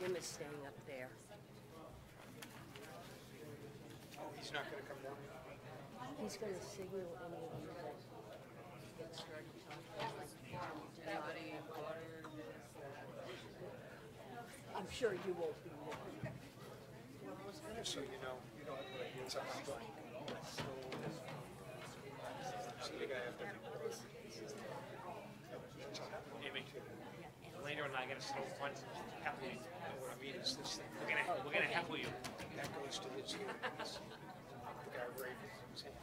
Jim is staying up there. Oh, he's not going to come down? He's going to signal any of you that get started talking. I'm sure you won't be there. Just so you know it's on my bike. See the guy after me. Later on, I got to say one happily. What I mean is this thing. We're gonna heckle you. That goes to his ear. The guy right his hand.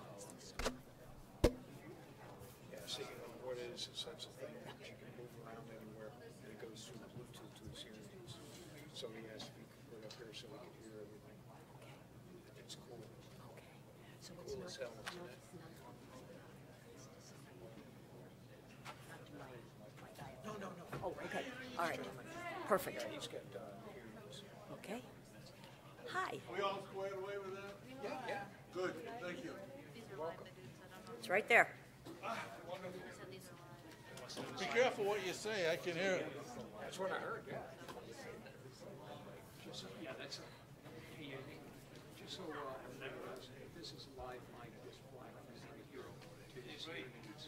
Yeah, so you know what it is. It's such a thing that you can move around anywhere, and it goes through the Bluetooth to his hearing aids. So he has to be put up here so we can hear everything. It's cool. Okay. So it's Cool not, as hell, not, isn't it? not my guy. Oh, okay. All right. Perfect. Yeah, he's got hearing aids. Okay. Hi. We all squared away with that? Yeah. Good, thank you. It's right there. Be careful what you say, I can hear it. That's what I heard, yeah. Yeah, that's. Just so everybody knows, this is a live mic, this flag is right here to his hearing aids.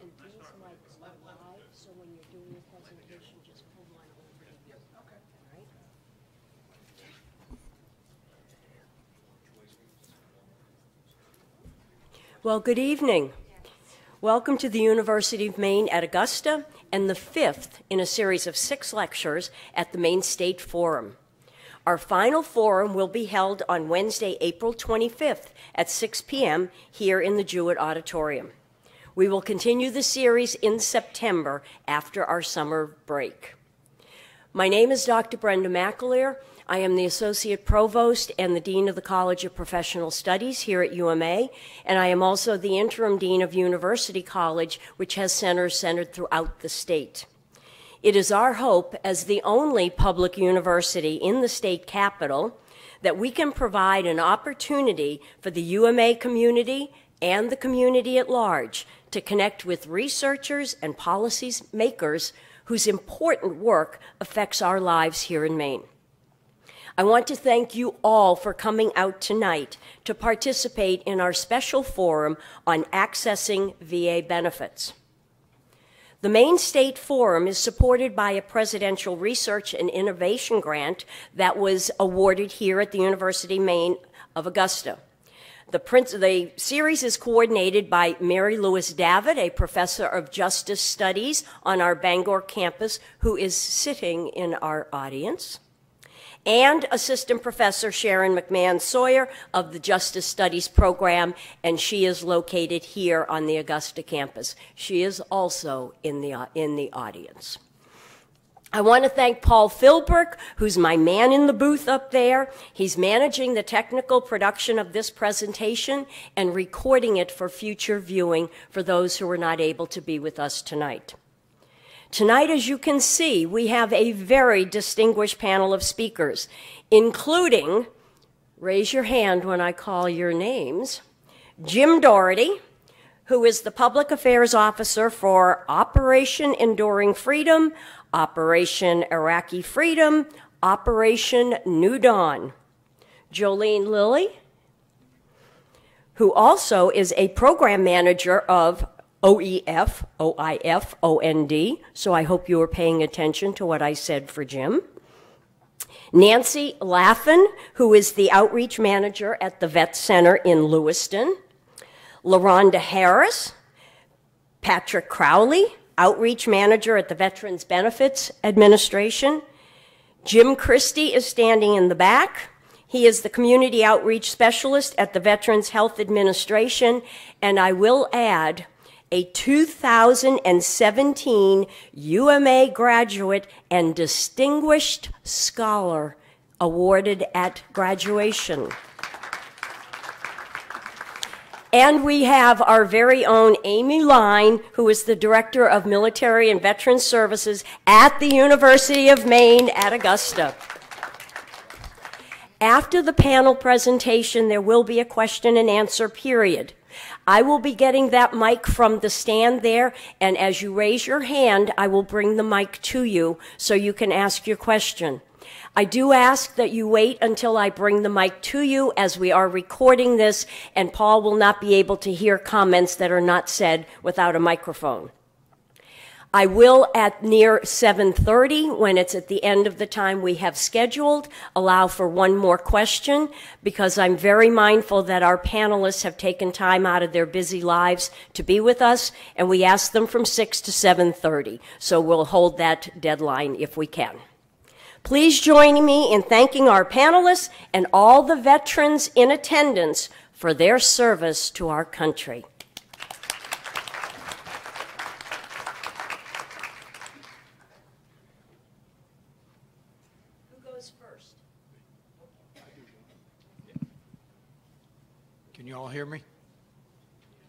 And these mics are live, so when you're doing your presentation, just pull one over to you. Okay. All right? Well, good evening. Welcome to the University of Maine at Augusta and the fifth in a series of 6 lectures at the Maine State Forum. Our final forum will be held on Wednesday, April 25th at 6 p.m. here in the Jewett Auditorium. We will continue the series in September after our summer break. My name is Dr. Brenda McAleer. I am the Associate Provost and the Dean of the College of Professional Studies here at UMA, and I am also the Interim Dean of University College, which has centers centered throughout the state. It is our hope, as the only public university in the state capital, that we can provide an opportunity for the UMA community and the community at large to connect with researchers and policy makers whose important work affects our lives here in Maine. I want to thank you all for coming out tonight to participate in our special forum on accessing VA benefits. The Maine State Forum is supported by a Presidential Research and Innovation Grant that was awarded here at the University of Maine of Augusta. The series is coordinated by Mary Louise Davitt, a professor of justice studies on our Bangor campus, who is sitting in our audience, and Assistant Professor Sharon Sawyer of the Justice Studies program, and she is located here on the Augusta campus. She is also in the audience. I want to thank Paul Philbrook, who's my man in the booth up there. He's managing the technical production of this presentation and recording it for future viewing for those who were not able to be with us tonight. Tonight, as you can see, we have a very distinguished panel of speakers, including, raise your hand when I call your names, Jim Doherty, who is the Public Affairs Officer for Operation Enduring Freedom, Operation Iraqi Freedom, Operation New Dawn. Jolene Lilly, who also is a program manager of OEF, OIF, so I hope you were paying attention to what I said for Jim. Nancy Laffin, who is the outreach manager at the Vet Center in Lewiston. LaRhonda Harris, Patrick Crowley, outreach manager at the Veterans Benefits Administration. Jim Christie is standing in the back. He is the community outreach specialist at the Veterans Health Administration, and I will add, a 2017 UMA graduate and distinguished scholar awarded at graduation. And we have our very own Amy Line, who is the Director of Military and Veterans Services at the University of Maine at Augusta. After the panel presentation, there will be a question and answer period. I will be getting that mic from the stand there, and as you raise your hand, I will bring the mic to you so you can ask your question. I do ask that you wait until I bring the mic to you, as we are recording this, and Paul will not be able to hear comments that are not said without a microphone. I will, at near 7:30, when it's at the end of the time we have scheduled, allow for one more question, because I'm very mindful that our panelists have taken time out of their busy lives to be with us, and we ask them from 6 to 7:30. So we'll hold that deadline if we can. Please join me in thanking our panelists and all the veterans in attendance for their service to our country. Can you all hear me?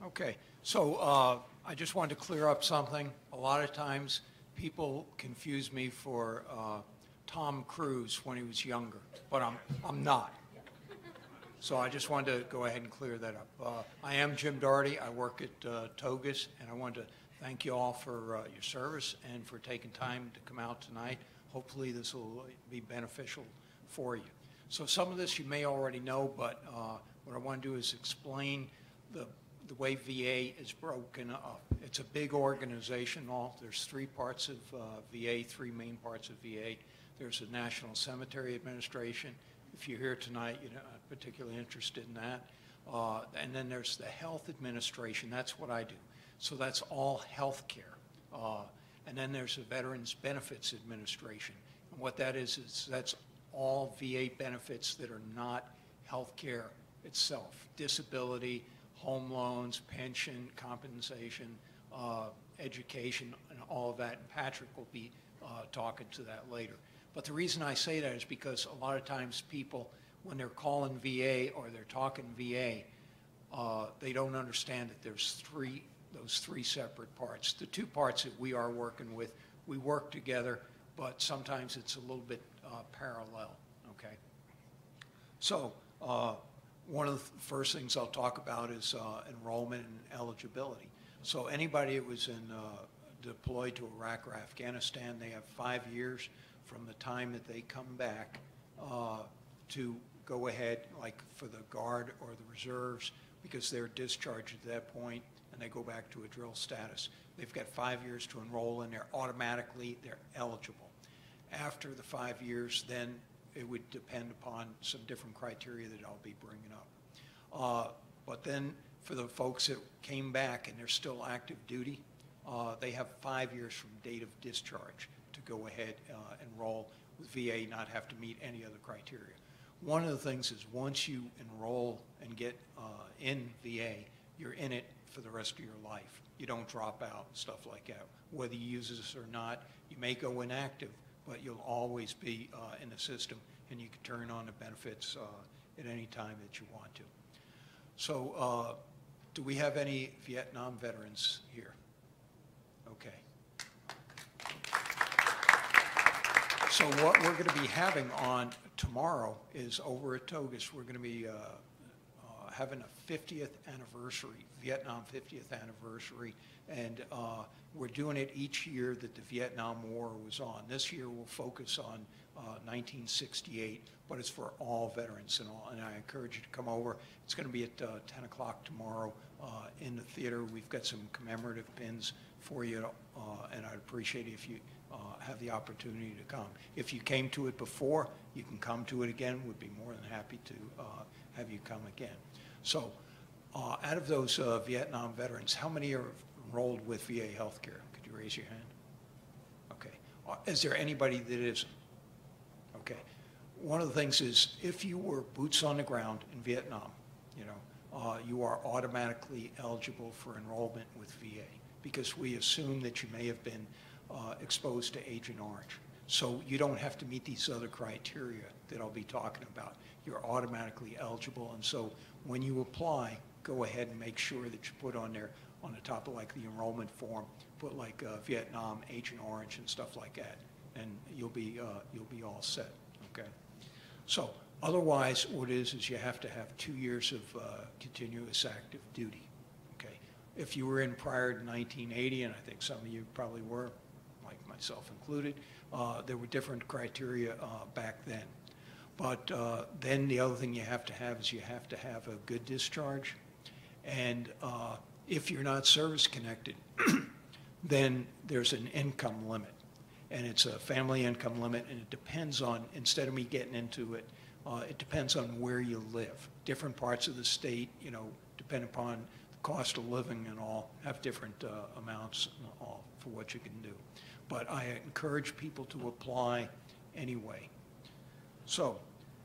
Okay, so I just wanted to clear up something. A lot of times people confuse me for Tom Cruise when he was younger, but I'm not. So I just wanted to go ahead and clear that up. I am Jim Doherty. I work at Togus, and I wanted to thank you all for your service and for taking time to come out tonight. Hopefully this will be beneficial for you. So some of this you may already know, but what I want to do is explain the way VA is broken up. It's a big organization. There's three parts of VA, three main parts of VA. There's the National Cemetery Administration. If you're here tonight, you're not particularly interested in that. And then there's the Health Administration. That's what I do. So that's all health care. And then there's the Veterans Benefits Administration. And what that is that's all VA benefits that are not health care itself. Disability, home loans, pension, compensation, education, and all of that. And Patrick will be talking to that later. But the reason I say that is because a lot of times people, when they're calling VA or they're talking VA, they don't understand that there's those three separate parts. The two parts that we are working with, we work together, but sometimes it's a little bit parallel, okay? So one of the first things I'll talk about is enrollment and eligibility. So anybody that was deployed to Iraq or Afghanistan, they have 5 years from the time that they come back to go ahead, like for the Guard or the Reserves, because they're discharged at that point and they go back to a drill status. They've got 5 years to enroll and they're eligible. After the 5 years, then it would depend upon some different criteria that I'll be bringing up. But then for the folks that came back and they're still active duty, they have 5 years from date of discharge to go ahead and enroll with VA, not have to meet any other criteria. One of the things is once you enroll and get in VA, you're in it for the rest of your life. You don't drop out, stuff like that. Whether you use this or not, you may go inactive, but you'll always be in the system, and you can turn on the benefits at any time that you want to. So do we have any Vietnam veterans here? Okay. So what we're going to be having on tomorrow is over at Togus, we're going to be having a 50th anniversary, Vietnam 50th anniversary, and we're doing it each year that the Vietnam War was on. This year we'll focus on 1968, but it's for all veterans and I encourage you to come over. It's going to be at 10 o'clock tomorrow in the theater. We've got some commemorative pins for you, and I'd appreciate it if you have the opportunity to come. If you came to it before, you can come to it again. We'd be more than happy to have you come again. So out of those Vietnam veterans, how many are enrolled with VA healthcare? Could you raise your hand? Okay. Is there anybody that isn't? Okay. One of the things is if you were boots on the ground in Vietnam, you are automatically eligible for enrollment with VA because we assume that you may have been exposed to Agent Orange. So you don't have to meet these other criteria that I'll be talking about. You're automatically eligible, and so when you apply, go ahead and make sure that you put on there, on the top of like the enrollment form, put like Vietnam, Agent Orange, and stuff like that, and you'll be all set. Okay. So otherwise, what it is you have to have 2 years of continuous active duty. if you were in prior to 1980, and I think some of you probably were, like myself included, there were different criteria back then. But then the other thing you have to have is you have to have a good discharge. And if you're not service connected, then there's an income limit. And it's a family income limit, and it depends on, instead of me getting into it, it depends on where you live. Different parts of the state, you know, depend upon the cost of living and all, have different amounts and all for what you can do. But I encourage people to apply anyway. So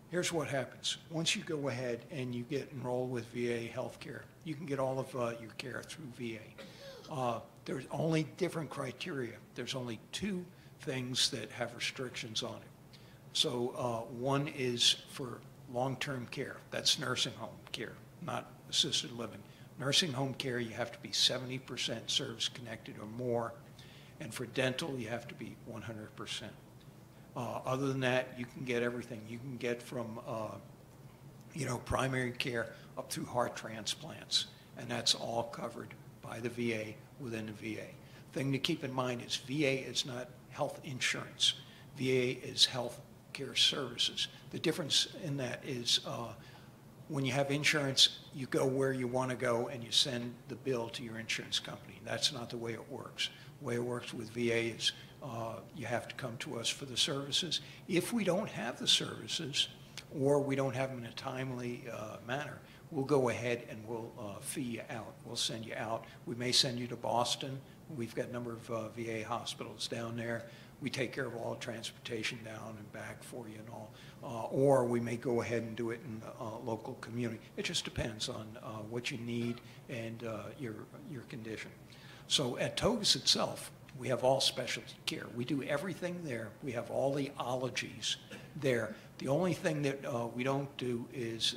here's what happens. Once you go ahead and you get enrolled with VA healthcare, you can get all of your care through VA. There's only different criteria. There's only two things that have restrictions on it. So one is for long-term care. That's nursing home care, not assisted living. Nursing home care, you have to be 70% service-connected or more. And for dental, you have to be 100%. Other than that, you can get everything. You can get from, you know, primary care up through heart transplants, and that's all covered by the VA within the VA. Thing to keep in mind is VA is not health insurance. VA is health care services. The difference in that is when you have insurance, you go where you want to go and you send the bill to your insurance company. That's not the way it works. The way it works with VA is you have to come to us for the services. If we don't have the services or we don't have them in a timely manner, we'll go ahead and we'll fee you out. We'll send you out. We may send you to Boston. We've got a number of VA hospitals down there. We take care of all transportation down and back for you and all. Or we may go ahead and do it in the local community. It just depends on what you need and your condition. So at Togus itself, we have all specialty care. We do everything there. We have all the ologies there. The only thing that we don't do is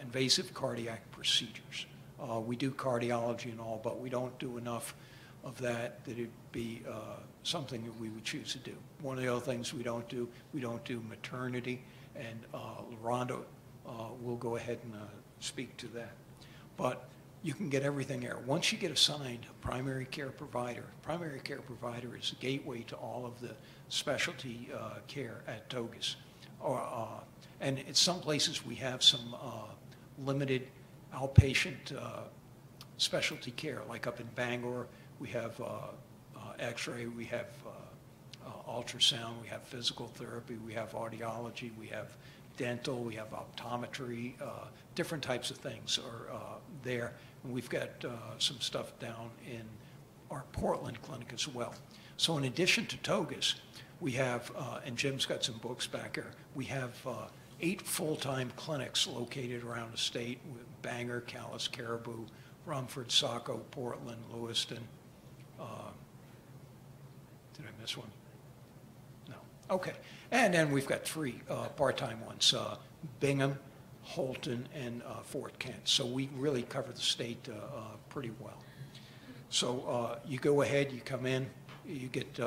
invasive cardiac procedures. We do cardiology and all, but we don't do enough of that it'd be something that we would choose to do. One of the other things we don't do maternity, and LaRhonda will go ahead and speak to that. But you can get everything there. Once you get assigned a primary care provider is a gateway to all of the specialty care at Togus. And in some places we have some limited outpatient specialty care, like up in Bangor, we have x-ray, we have ultrasound, we have physical therapy, we have audiology, we have dental, we have optometry, different types of things are there. And we've got some stuff down in our Portland clinic as well. So in addition to Togus, we have, and Jim's got some books back here, we have 8 full-time clinics located around the state with Bangor, Calais, Caribou, Rumford, Saco, Portland, Lewiston. Did I miss one? No. Okay. And then we've got 3 part-time ones, Bingham, Holton, and Fort Kent. So we really cover the state pretty well. So you go ahead, you come in, you get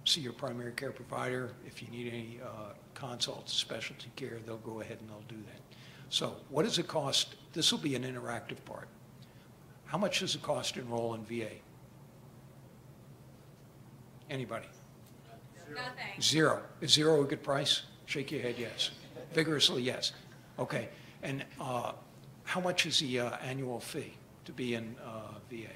see your primary care provider. If you need any consults, specialty care, they'll go ahead and they'll do that. So what does it cost? This will be an interactive part. How much does it cost to enroll in VA? Anybody? Nothing. 0. Is 0 a good price? Shake your head yes. Vigorously yes. Okay. And how much is the annual fee to be in VA?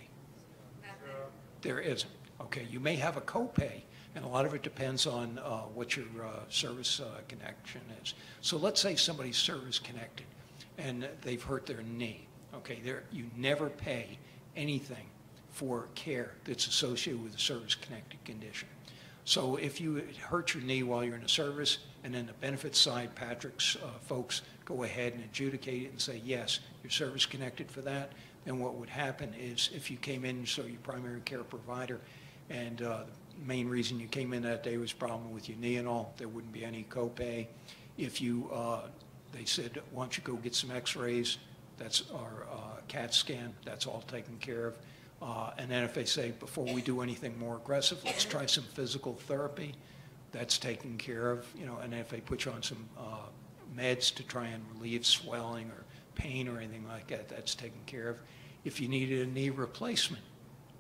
Nothing. There isn't. Okay. You may have a copay, and a lot of it depends on what your service connection is. So let's say somebody's service connected and they've hurt their knee. Okay, you never pay anything for care that's associated with a service-connected condition. So if you hurt your knee while you're in the service, and then the benefits side, Patrick's folks go ahead and adjudicate it and say, yes, you're service-connected for that, then what would happen is if you came in, so your primary care provider, and the main reason you came in that day was a problem with your knee and all, there wouldn't be any copay. If you, they said, why don't you go get some x-rays, that's our CAT scan, that's all taken care of. And then if they say, before we do anything more aggressive, let's try some physical therapy, that's taken care of, you know, and then if they put you on some meds to try and relieve swelling or pain or anything like that, that's taken care of. If you needed a knee replacement,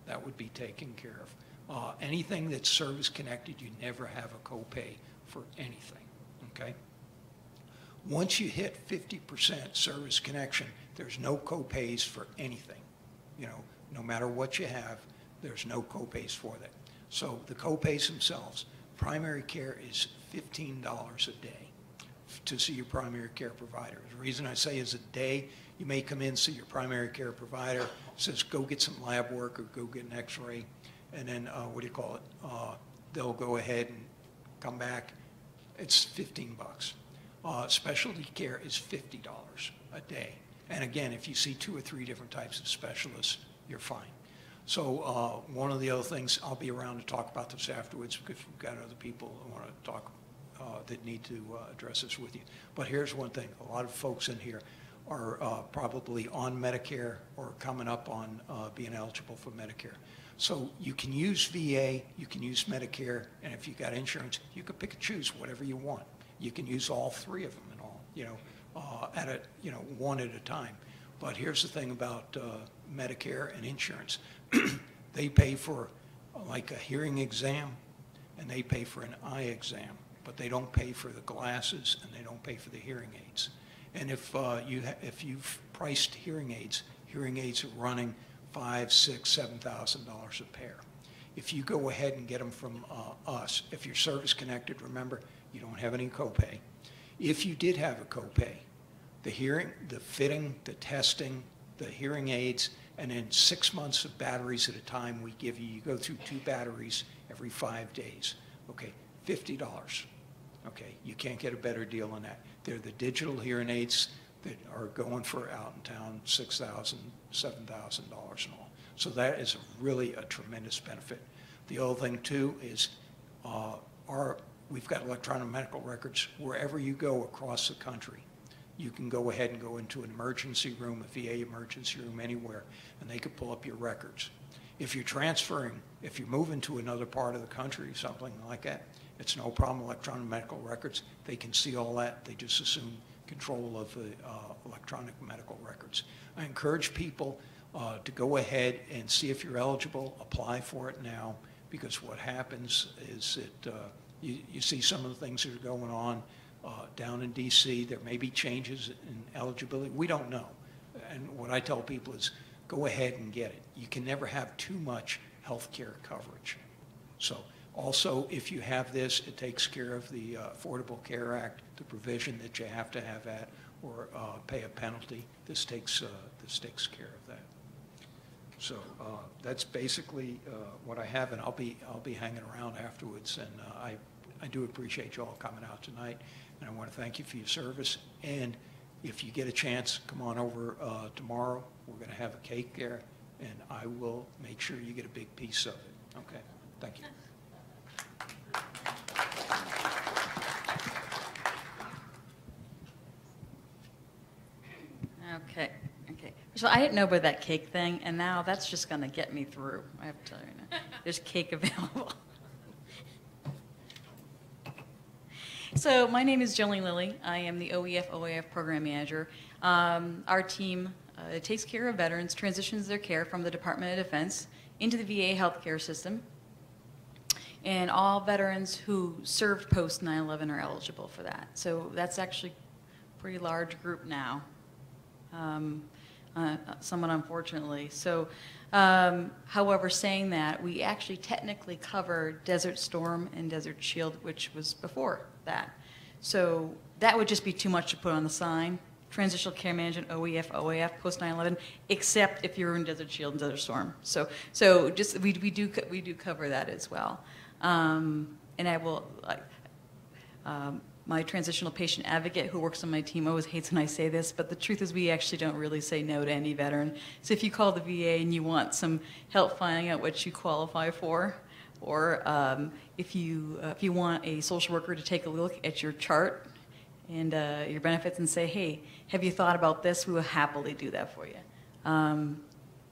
that would be taken care of. Anything that's service-connected, you never have a copay for anything, okay? Once you hit 50% service connection, there's no copays for anything. You know, no matter what you have, there's no copays for that. So the copays themselves, primary care is $15 a day to see your primary care provider. The reason I say is a day, you may come in, see your primary care provider, says go get some lab work or go get an x-ray, and then they'll go ahead and come back. It's 15 bucks. Specialty care is $50 a day. And again, if you see 2 or 3 different types of specialists, you're fine. So one of the other things, I'll be around to talk about this afterwards because we've got other people who want to talk that need to address this with you. But here's one thing. A lot of folks in here are probably on Medicare or coming up on being eligible for Medicare. So you can use VA, you can use Medicare, and if you got insurance, you can pick and choose whatever you want. You can use all 3 of them and all, one at a time. But here's the thing about Medicare and insurance. They pay for like a hearing exam and they pay for an eye exam, but they don't pay for the glasses and they don't pay for the hearing aids. And if you've priced hearing aids are running $5,000, $6,000, $7,000 a pair. If you go ahead and get them from us, if you're service connected, remember, you don't have any copay. If you did have a copay, the hearing, the fitting, the testing, the hearing aids, and then 6 months of batteries at a time we give you. You go through 2 batteries every 5 days. Okay, $50. Okay, you can't get a better deal than that. They're the digital hearing aids that are going for out in town $6,000, $7,000 and all. So that is really a tremendous benefit. The other thing too is we've got electronic medical records wherever you go across the country. You can go ahead and go into an emergency room, a VA emergency room, anywhere, and they could pull up your records. If you're transferring, if you're moving to another part of the country, something like that, it's no problem. Electronic medical records, they can see all that. They just assume control of the electronic medical records. I encourage people to go ahead and see if you're eligible, apply for it now, because what happens is that you see some of the things that are going on down in DC. There may be changes in eligibility. We don't know. And what I tell people is go ahead and get it. You can never have too much health care coverage. So also, if you have this, it takes care of the Affordable Care Act, the provision that you have to have that or pay a penalty. This takes care of that. So that's basically what I have, and I'll be hanging around afterwards. And I do appreciate you all coming out tonight, and I want to thank you for your service. And if you get a chance, come on over tomorrow. We're going to have a cake there, and I will make sure you get a big piece of it. Okay, thank you. Okay. So I didn't know about that cake thing, and now that's just going to get me through. I have to tell you now. There's cake available. So my name is Jolene Lilly. I am the OEF Program Manager. Our team takes care of veterans, transitions their care from the Department of Defense into the VA healthcare system. And all veterans who served post 9/11 are eligible for that. So that's actually a pretty large group now. Somewhat unfortunately. So, however, saying that, we actually technically cover Desert Storm and Desert Shield, which was before that. So that would just be too much to put on the sign. Transitional Care Management, OEF, post 9/11, except if you're in Desert Shield and Desert Storm. So just we do cover that as well. And I will. My transitional patient advocate who works on my team always hates when I say this, but the truth is we actually don't really say no to any veteran. So if you call the VA and you want some help finding out what you qualify for, or if you want a social worker to take a look at your chart and your benefits and say, hey, have you thought about this? We will happily do that for you.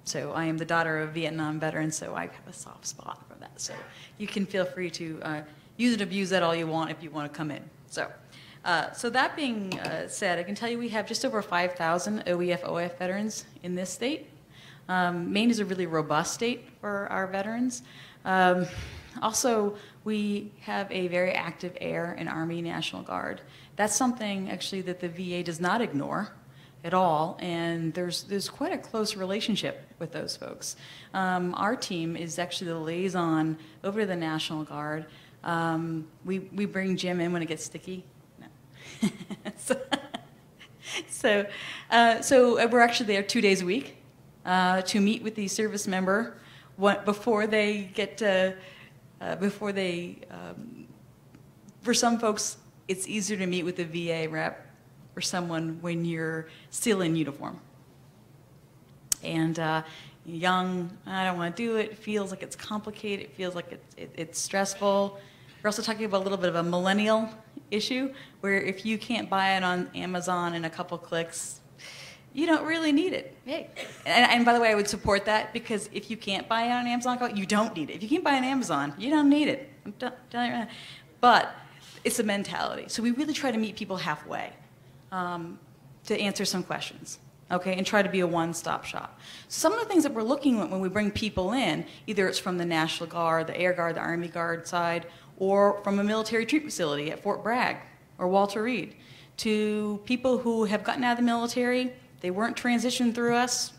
So I am the daughter of Vietnam veterans, so I have a soft spot for that. So you can feel free to use and abuse that all you want if you want to come in. So that being said, I can tell you we have just over 5,000 OEF veterans in this state. Maine is a really robust state for our veterans. Also, we have a very active Air and Army National Guard. That's something actually that the VA does not ignore at all, and there's quite a close relationship with those folks. Our team is actually the liaison over to the National Guard. We bring Jim in when it gets sticky. No. so we're actually there 2 days a week to meet with the service member before they get for some folks, it's easier to meet with the VA rep or someone when you're still in uniform. And young, I don't want to do it, feels like it's complicated, it feels like it's stressful. We're also talking about a little bit of a millennial issue, where if you can't buy it on Amazon in a couple clicks, you don't really need it. Hey. And by the way, I would support that, because if you can't buy it on Amazon, you don't need it. If you can't buy it on Amazon, you don't need it. I'm telling you right now. But it's a mentality. So we really try to meet people halfway to answer some questions, okay, and try to be a one-stop shop. Some of the things that we're looking at when we bring people in, either it's from the National Guard, the Air Guard, the Army Guard side, or from a military treatment facility at Fort Bragg or Walter Reed, to people who have gotten out of the military. They weren't transitioned through us.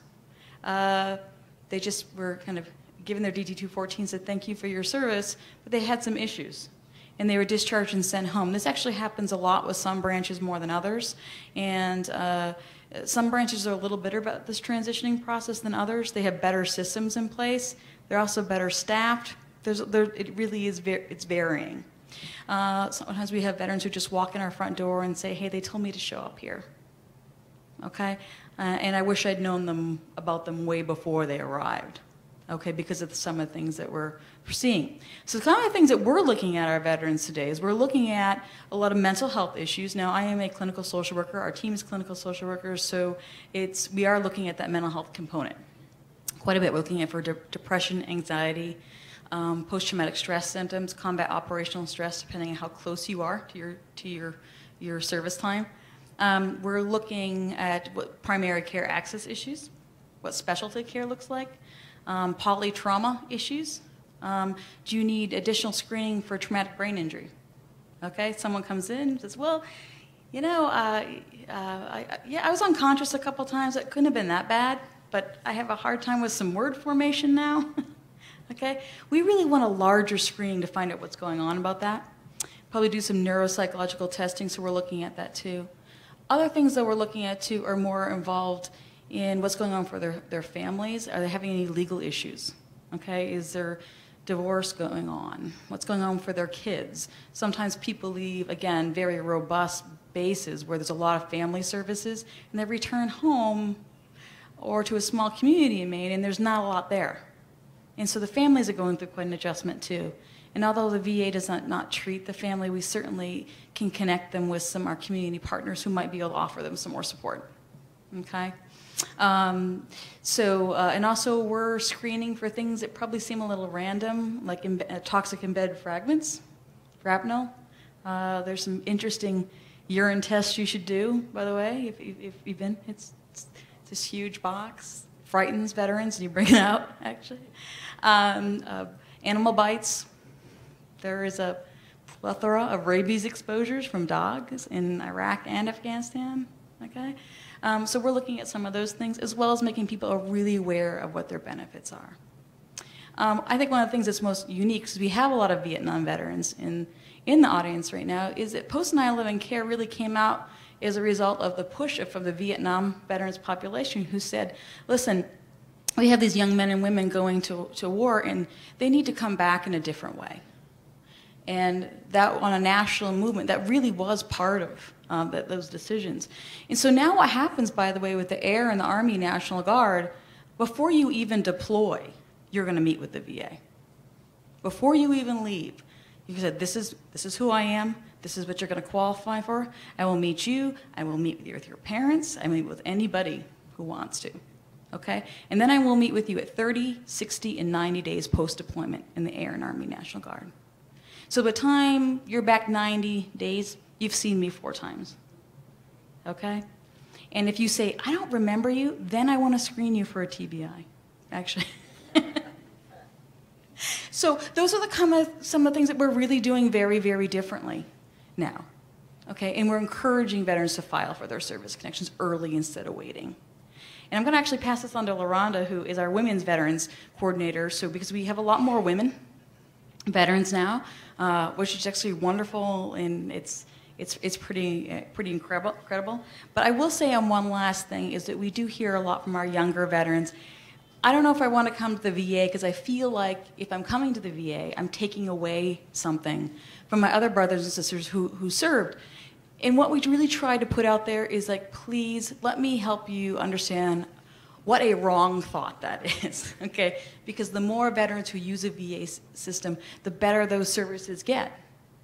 They just were kind of given their DT-214, said thank you for your service, but they had some issues. And they were discharged and sent home. This actually happens a lot with some branches more than others. And some branches are a little better about this transitioning process than others. They have better systems in place. They're also better staffed. It really is, it's varying. Sometimes we have veterans who just walk in our front door and say, hey, they told me to show up here. Okay? And I wish I'd known about them way before they arrived. Okay, because of some of the things that we're seeing. So the kind of things that we're looking at our veterans today is we're looking at a lot of mental health issues. Now, I am a clinical social worker. Our team is clinical social workers, so we are looking at that mental health component quite a bit. We're looking at for depression, anxiety, post-traumatic stress symptoms, combat operational stress, depending on how close you are to your service time. We're looking at what primary care access issues, what specialty care looks like. Polytrauma issues. Do you need additional screening for traumatic brain injury? Okay, someone comes in and says, well, you know, I was unconscious a couple times. It couldn't have been that bad, but I have a hard time with some word formation now. Okay, we really want a larger screening to find out what's going on about that. Probably do some neuropsychological testing, so we're looking at that too. Other things that we're looking at too are more involved in what's going on for their families. Are they having any legal issues? Okay, is there divorce going on? What's going on for their kids? Sometimes people leave, again, very robust bases where there's a lot of family services, and they return home or to a small community in Maine, and there's not a lot there. And so the families are going through quite an adjustment too. And although the VA does not treat the family, we certainly can connect them with some of our community partners who might be able to offer them some more support. Okay? And also we're screening for things that probably seem a little random, like toxic embedded fragments, shrapnel. There's some interesting urine tests you should do, by the way, if you've been. It's this huge box, frightens veterans, and you bring it out, actually. Animal bites. There is a plethora of rabies exposures from dogs in Iraq and Afghanistan, okay? So we're looking at some of those things, as well as making people really aware of what their benefits are. I think one of the things that's most unique, because we have a lot of Vietnam veterans in the audience right now, is that post 9/11 care really came out as a result of the push from the Vietnam veterans population who said, listen, we have these young men and women going to war, and they need to come back in a different way. And that, on a national movement, that really was part of those decisions. And so now what happens, by the way, with the Air and the Army National Guard, before you even deploy, you're going to meet with the VA. Before you even leave, you said, this is who I am, this is what you're going to qualify for, I will meet you, I will meet with your parents, I will meet with anybody who wants to. Okay? And then I will meet with you at 30, 60, and 90 days post-deployment in the Air and Army National Guard. So by the time you're back 90 days, you've seen me 4 times. Okay? And if you say, I don't remember you, then I want to screen you for a TBI. actually. So those are some of the things that we're really doing very, very differently now. Okay, and we're encouraging veterans to file for their service connections early instead of waiting. And I'm going to actually pass this on to LaRhonda, who is our women's veterans coordinator. So because we have a lot more women veterans now, which is actually wonderful, and it's pretty incredible. But I will say on one last thing is that we do hear a lot from our younger veterans. I don't know if I want to come to the VA because I feel like if I'm coming to the VA, I'm taking away something from my other brothers and sisters who served. And what we really try to put out there is like, please let me help you understand what a wrong thought that is, okay? Because the more veterans who use a VA system, the better those services get,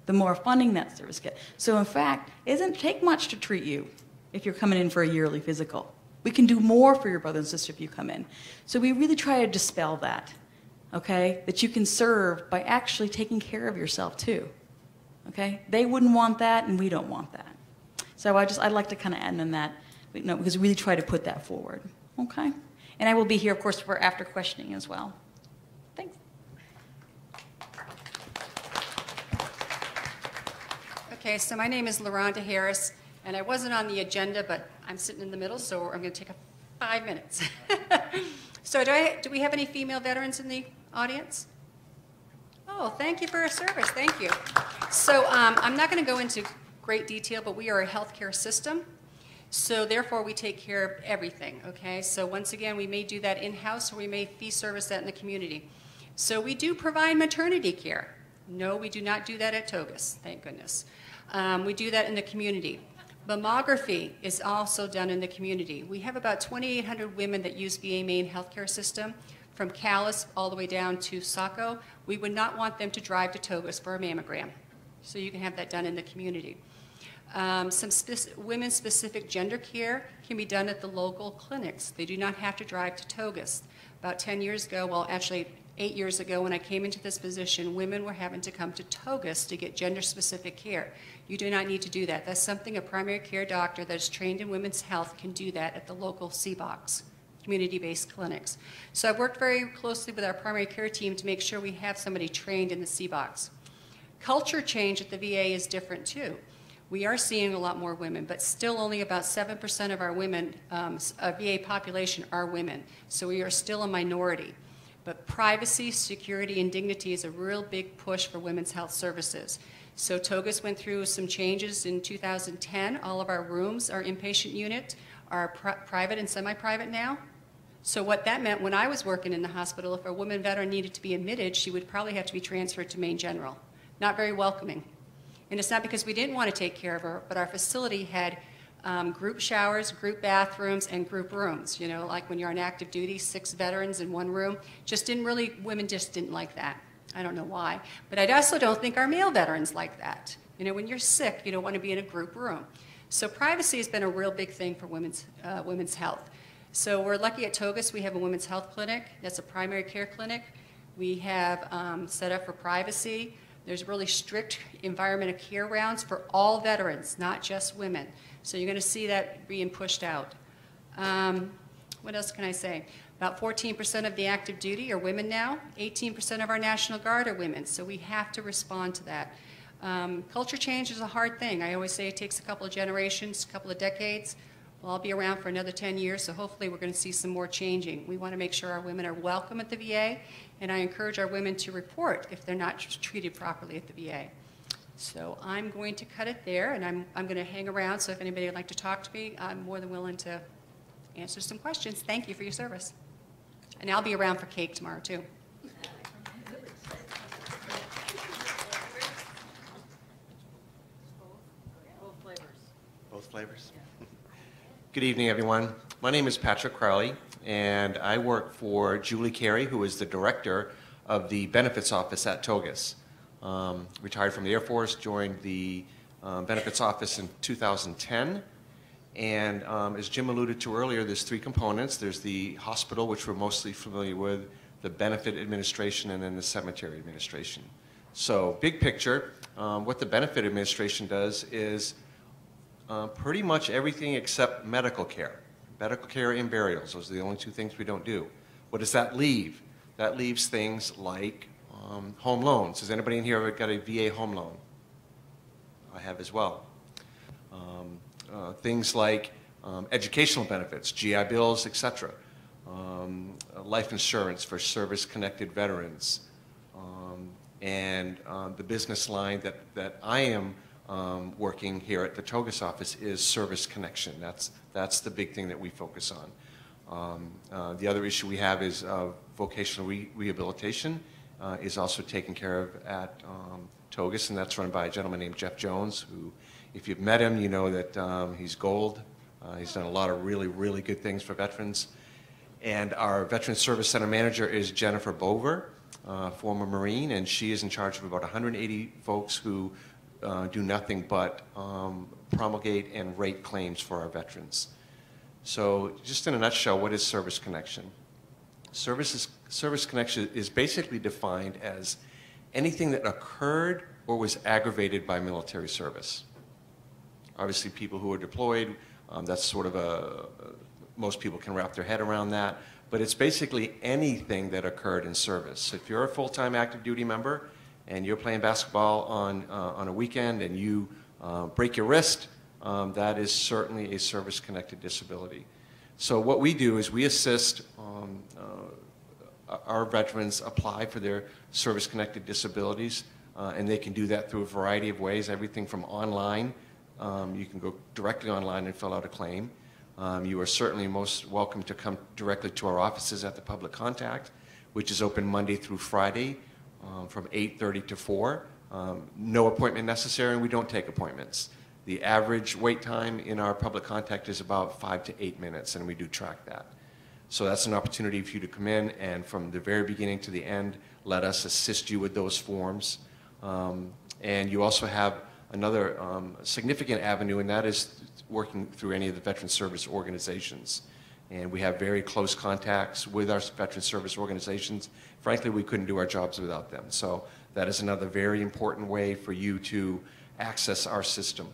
the more funding that service gets. So in fact, it doesn't take much to treat you if you're coming in for a yearly physical. We can do more for your brother and sister if you come in. So we really try to dispel that, okay? That you can serve by actually taking care of yourself too, okay? They wouldn't want that, and we don't want that. So I'd like to kind of end on that, because we really try to put that forward, okay? And I will be here, of course, for after questioning as well. Thanks. Okay, so my name is LaRhonda Harris, and I wasn't on the agenda, but I'm sitting in the middle, so I'm going to take 5 minutes. So do we have any female veterans in the audience? Oh, thank you for your service. Thank you. So I'm not going to go into great detail, but we are a healthcare system. So therefore, we take care of everything, okay? So once again, we may do that in-house, or we may fee service that in the community. So we do provide maternity care. No, we do not do that at Togus, thank goodness. We do that in the community. Mammography is also done in the community. We have about 2,800 women that use VA Maine healthcare system, from Calais all the way down to Saco. We would not want them to drive to Togus for a mammogram. So you can have that done in the community. Some women-specific gender care can be done at the local clinics. They do not have to drive to Togus. About 10 years ago, well, actually 8 years ago when I came into this position, women were having to come to Togus to get gender-specific care. You do not need to do that. That's something a primary care doctor that is trained in women's health can do that at the local CBOCs, community-based clinics. So I've worked very closely with our primary care team to make sure we have somebody trained in the CBOCs. Culture change at the VA is different too. We are seeing a lot more women, but still only about 7% of our women, VA population are women. So we are still a minority. But privacy, security, and dignity is a real big push for women's health services. So Togus went through some changes in 2010. All of our rooms, our inpatient unit, are private and semi-private now. So what that meant when I was working in the hospital, if a woman veteran needed to be admitted, she would probably have to be transferred to Maine General. Not very welcoming. And it's not because we didn't want to take care of her, but our facility had group showers, group bathrooms, and group rooms. You know, like when you're on active duty, 6 veterans in one room. Women just didn't like that. I don't know why. But I also don't think our male veterans like that. You know, when you're sick, you don't want to be in a group room. So privacy has been a real big thing for women's health. So we're lucky at Togus, we have a women's health clinic. That's a primary care clinic. We have set up for privacy. There's really strict environment of care rounds for all veterans, not just women. So you're going to see that being pushed out. What else can I say? About 14% of the active duty are women now. 18% of our National Guard are women. So we have to respond to that. Culture change is a hard thing. I always say it takes a couple of generations, a couple of decades. Well, I'll be around for another 10 years, so hopefully we're going to see some more changing. We want to make sure our women are welcome at the VA, and I encourage our women to report if they're not treated properly at the VA. So I'm going to cut it there, and I'm going to hang around, so if anybody would like to talk to me, I'm more than willing to answer some questions. Thank you for your service. And I'll be around for cake tomorrow, too. Both flavors? Good evening, everyone. My name is Patrick Crowley, and I work for Julie Carey, who is the director of the benefits office at Togus. Retired from the Air Force, joined the benefits office in 2010. And as Jim alluded to earlier, there's 3 components. There's the hospital, which we're mostly familiar with, the benefit administration, and then the cemetery administration. So big picture, what the benefit administration does is pretty much everything except medical care. Medical care and burials, those are the only 2 things we don't do. What does that leave? That leaves things like home loans. Has anybody in here ever got a VA home loan? I have as well. Things like educational benefits, GI Bills, etc. Life insurance for service-connected veterans. And the business line that I am working here at the Togus office is service connection. That's the big thing that we focus on. The other issue we have is vocational rehabilitation is also taken care of at Togus, and that's run by a gentleman named Jeff Jones, who, if you've met him, you know that he's gold. He's done a lot of really, really good things for veterans. And our Veteran Service Center manager is Jennifer Bover, former Marine, and she is in charge of about 180 folks who do nothing but promulgate and rate claims for our veterans. So just in a nutshell, what is service connection? Service connection is basically defined as anything that occurred or was aggravated by military service. Obviously, people who are deployed, that's sort of most people can wrap their head around that, but it's basically anything that occurred in service. So if you're a full-time active duty member and you're playing basketball on a weekend and you break your wrist, that is certainly a service-connected disability. So what we do is we assist our veterans apply for their service-connected disabilities, and they can do that through a variety of ways, everything from online. You can go directly online and fill out a claim. You are certainly most welcome to come directly to our offices at the Public Contact, which is open Monday through Friday from 8:30 to 4. No appointment necessary, and we don't take appointments. The average wait time in our Public Contact is about 5 to 8 minutes, and we do track that. So that's an opportunity for you to come in and from the very beginning to the end, let us assist you with those forms. And you also have another significant avenue, and that is working through any of the veteran service organizations. And we have very close contacts with our veteran service organizations. Frankly, we couldn't do our jobs without them. So that is another very important way for you to access our system.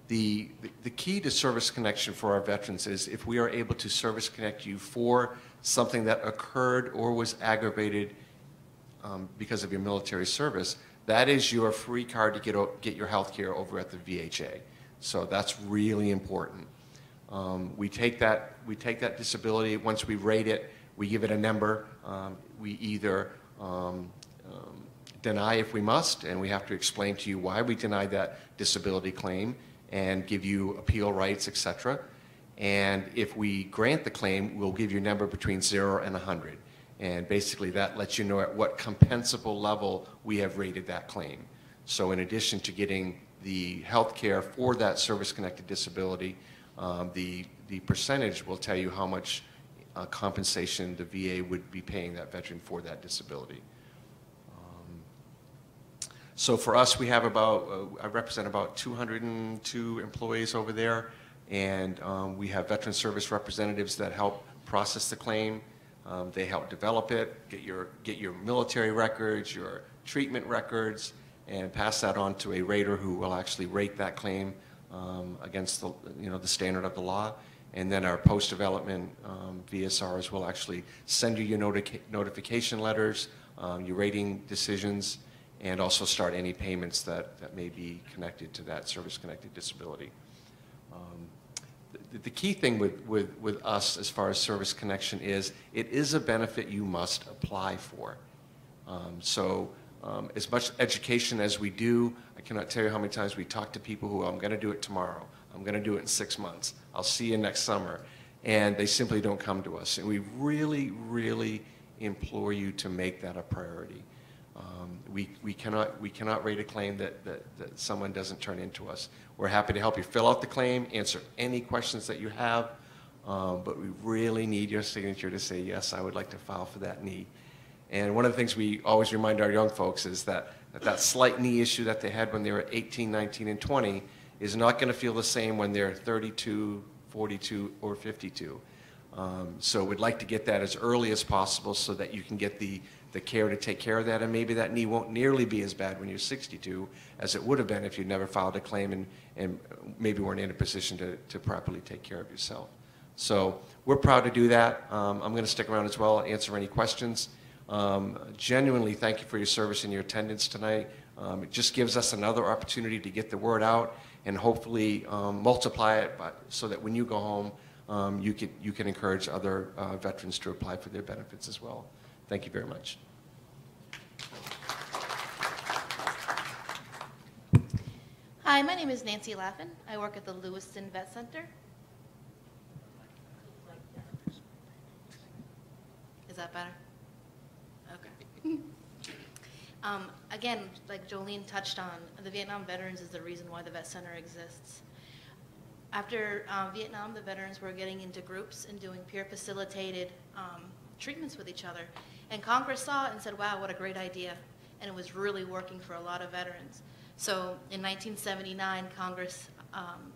The key to service connection for our veterans is if we are able to service connect you for something that occurred or was aggravated because of your military service, that is your free card to get your health care over at the VHA. So that's really important. We take that disability, once we rate it, we give it a number. We either deny if we must, and we have to explain to you why we denied that disability claim and give you appeal rights, etc. And if we grant the claim, we'll give you a number between 0 and 100. And basically that lets you know at what compensable level we have rated that claim. So in addition to getting the health care for that service-connected disability, the percentage will tell you how much compensation the VA would be paying that veteran for that disability. So for us, we have I represent about 202 employees over there, and we have veteran service representatives that help process the claim. They help develop it, get your military records, your treatment records, and pass that on to a rater who will actually rate that claim against the standard of the law. And then our post-development VSRs will actually send you your notification letters, your rating decisions, and also start any payments that may be connected to that service-connected disability. The key thing with us as far as service connection is it is a benefit you must apply for. As much education as we do, I cannot tell you how many times we talk to people who, I'm going to do it tomorrow, I'm going to do it in 6 months, I'll see you next summer, and they simply don't come to us. And we really, really implore you to make that a priority. We cannot rate a claim that someone doesn't turn into us. We're happy to help you fill out the claim, answer any questions that you have, but we really need your signature to say, yes, I would like to file for that knee. And one of the things we always remind our young folks is that slight knee issue that they had when they were 18, 19, and 20 is not going to feel the same when they're 32, 42, or 52. So we'd like to get that as early as possible so that you can get the care to take care of that, and maybe that knee won't nearly be as bad when you're 62 as it would have been if you never filed a claim and maybe weren't in a position to properly take care of yourself. So we're proud to do that. I'm going to stick around as well, answer any questions. Genuinely, thank you for your service and your attendance tonight. It just gives us another opportunity to get the word out and hopefully multiply it so that when you go home, you can encourage other veterans to apply for their benefits as well. Thank you very much. Hi, my name is Nancy Laffin. I work at the Lewiston Vet Center. Is that better? Okay. Again, like Jolene touched on, the Vietnam veterans is the reason why the Vet Center exists. After Vietnam, the veterans were getting into groups and doing peer-facilitated treatments with each other. And Congress saw it and said, wow, what a great idea. And it was really working for a lot of veterans. So in 1979, Congress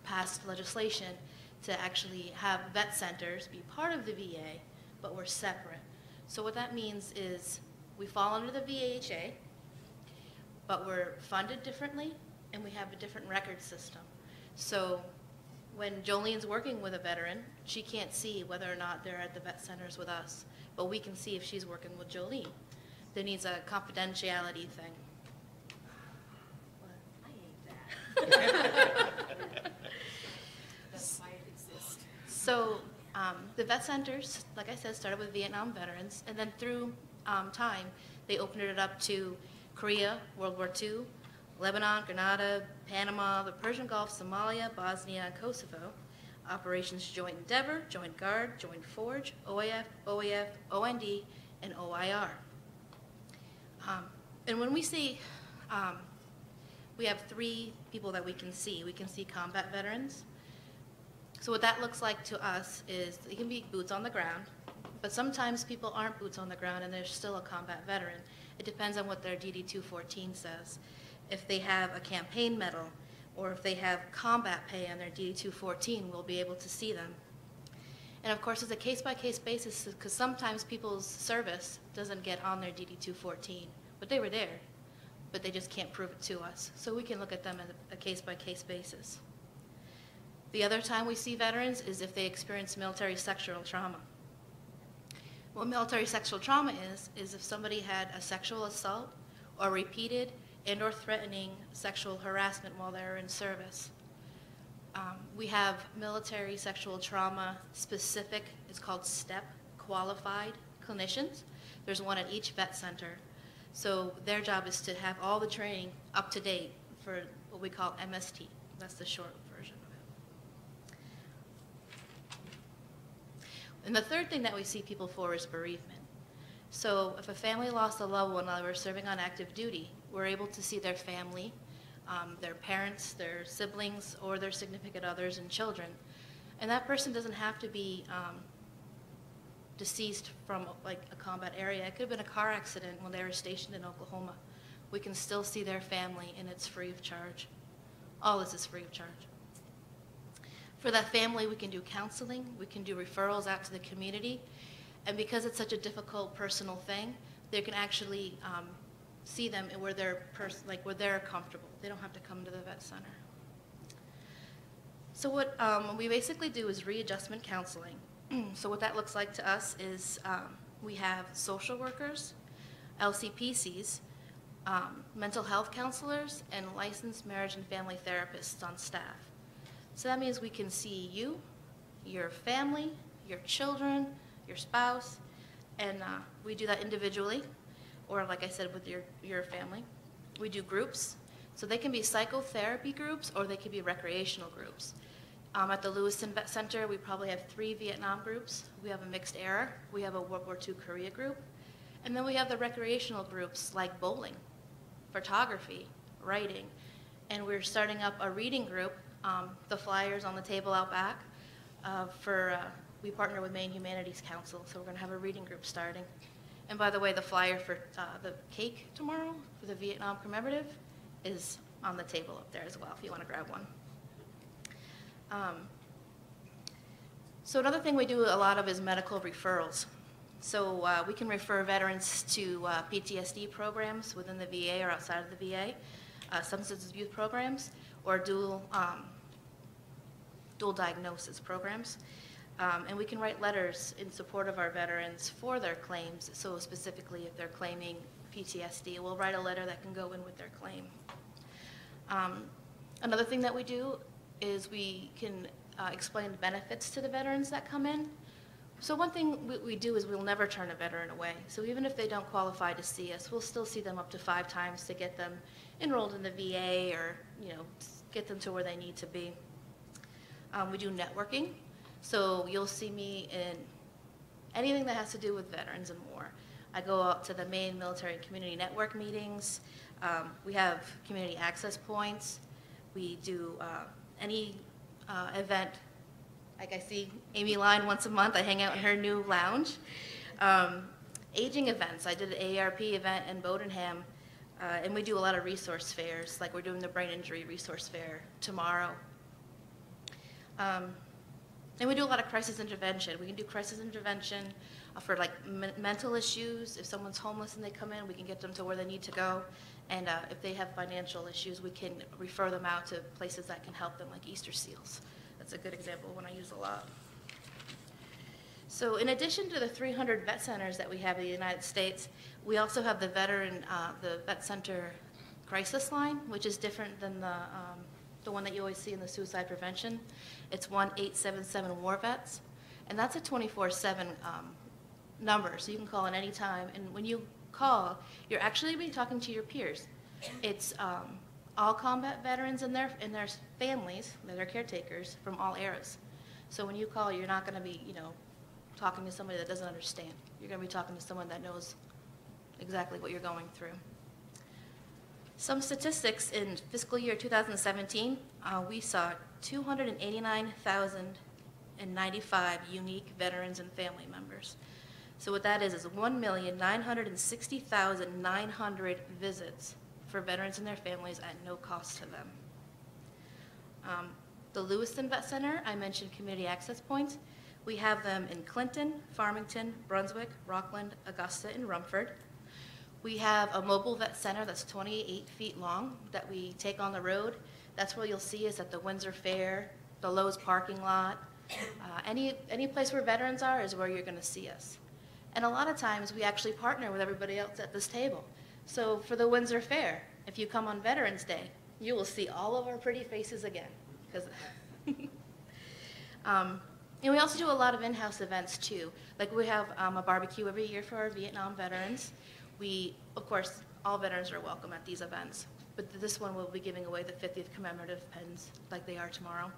passed legislation to actually have vet centers be part of the VA, but we're separate. So what that means is we fall under the VAHA, but we're funded differently, and we have a different record system. So when Jolene's working with a veteran, she can't see whether or not they're at the vet centers with us, but we can see if she's working with Jolene. There needs a confidentiality thing. That's why it exists. So the vet centers, like I said, started with Vietnam veterans, and then through time, they opened it up to Korea, World War II, Lebanon, Grenada, Panama, the Persian Gulf, Somalia, Bosnia, and Kosovo. Operations Joint Endeavor, Joint Guard, Joint Forge, OAF, OAF, OND, and OIR. And when we see we have 3 people that we can see. We can see combat veterans. So what that looks like to us is they can be boots on the ground, but sometimes people aren't boots on the ground and they're still a combat veteran. It depends on what their DD-214 says. If they have a campaign medal or if they have combat pay on their DD-214, we'll be able to see them. And of course, it's a case-by-case basis because sometimes people's service doesn't get on their DD-214, but they were there. But they just can't prove it to us. So we can look at them on a case-by-case basis. The other time we see veterans is if they experience military sexual trauma. What military sexual trauma is if somebody had a sexual assault or repeated and or threatening sexual harassment while they were in service. We have military sexual trauma specific, it's called STEP, qualified clinicians. There's one at each vet center. So their job is to have all the training up to date for what we call MST. That's the short version of it. And the third thing that we see people for is bereavement. So if a family lost a loved one while they were serving on active duty, we're able to see their family, their parents, their siblings, or their significant others and children. And that person doesn't have to be deceased from like a combat area. It could have been a car accident when they were stationed in Oklahoma. We can still see their family and it's free of charge. All this is free of charge. For that family, we can do counseling, we can do referrals out to the community, and because it's such a difficult personal thing, they can actually see them where they're where they're comfortable. They don't have to come to the vet center. So what we basically do is readjustment counseling. So what that looks like to us is we have social workers, LCPCs, mental health counselors, and licensed marriage and family therapists on staff. So that means we can see you, your family, your children, your spouse, and we do that individually, or like I said, with your family. We do groups, so they can be psychotherapy groups or they can be recreational groups. At the Lewiston Vet Center, we probably have 3 Vietnam groups. We have a mixed era. We have a World War II Korea group. And then we have the recreational groups like bowling, photography, writing. And we're starting up a reading group, the flyers on the table out back. We partner with Maine Humanities Council, so we're going to have a reading group starting. And by the way, the flyer for the cake tomorrow for the Vietnam commemorative is on the table up there as well if you want to grab one. So another thing we do a lot of is medical referrals. So we can refer veterans to PTSD programs within the VA or outside of the VA, substance abuse programs, or dual diagnosis programs. And we can write letters in support of our veterans for their claims. So specifically, if they're claiming PTSD, we'll write a letter that can go in with their claim. Another thing that we do is we can explain the benefits to the veterans that come in. So one thing we do is we'll never turn a veteran away. So even if they don't qualify to see us, we'll still see them up to 5 times to get them enrolled in the VA or, get them to where they need to be. We do networking. So you'll see me in anything that has to do with veterans and more. I go out to the Maine Military and Community Network meetings. We have community access points. We do any event. Like I see Amy Line once a month. I hang out in her new lounge. Aging events. I did an AARP event in Bodenham, and we do a lot of resource fairs. Like we're doing the brain injury resource fair tomorrow. And we do a lot of crisis intervention. We can do crisis intervention for like mental issues. If someone's homeless and they come in, we can get them to where they need to go. And if they have financial issues, we can refer them out to places that can help them, like Easter Seals. That's a good example, one I use a lot. So in addition to the 300 vet centers that we have in the United States, we also have the the Vet Center crisis line, which is different than the one that you always see in the suicide prevention. It's 1-877-WAR-VETS, and that's a 24/7 number, so you can call at any time. And when you call, you're actually be talking to your peers. It's all combat veterans and their families, their caretakers from all eras. So when you call, you're not going to be, talking to somebody that doesn't understand. You're going to be talking to someone that knows exactly what you're going through. Some statistics in fiscal year 2017, we saw 289,095 unique veterans and family members. So what that is 1,960,900 visits for veterans and their families at no cost to them. The Lewiston Vet Center, I mentioned community access points. We have them in Clinton, Farmington, Brunswick, Rockland, Augusta, and Rumford. We have a mobile vet center that's 28 feet long that we take on the road. That's where you'll see us at the Windsor Fair, the Lowe's parking lot. Any place where veterans are is where you're going to see us. And a lot of times we actually partner with everybody else at this table. So for the Windsor Fair, if you come on Veterans Day, you will see all of our pretty faces again. And we also do a lot of in-house events too. Like we have a barbecue every year for our Vietnam veterans. Of course, all veterans are welcome at these events, but this one we'll be giving away the 50th commemorative pins like they are tomorrow.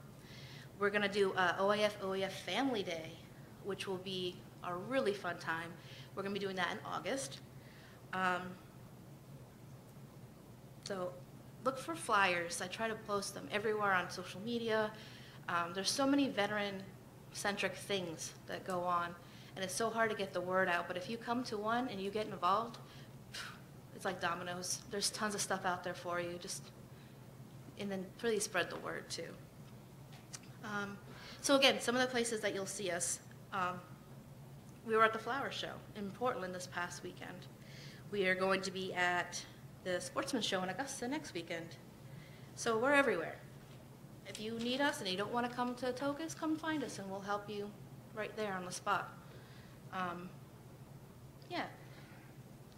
We're going to do OAF Family Day, which will be a really fun time. We're going to be doing that in August. So look for flyers. I try to post them everywhere on social media. There's so many veteran-centric things that go on, and it's so hard to get the word out. But if you come to one and you get involved, it's like dominoes. There's tons of stuff out there for you. And then really spread the word too. So again, some of the places that you'll see us. We were at the Flower Show in Portland this past weekend. We are going to be at the Sportsman Show in Augusta next weekend. So we're everywhere. If you need us and you don't want to come to Togus, come find us and we'll help you right there on the spot. Yeah.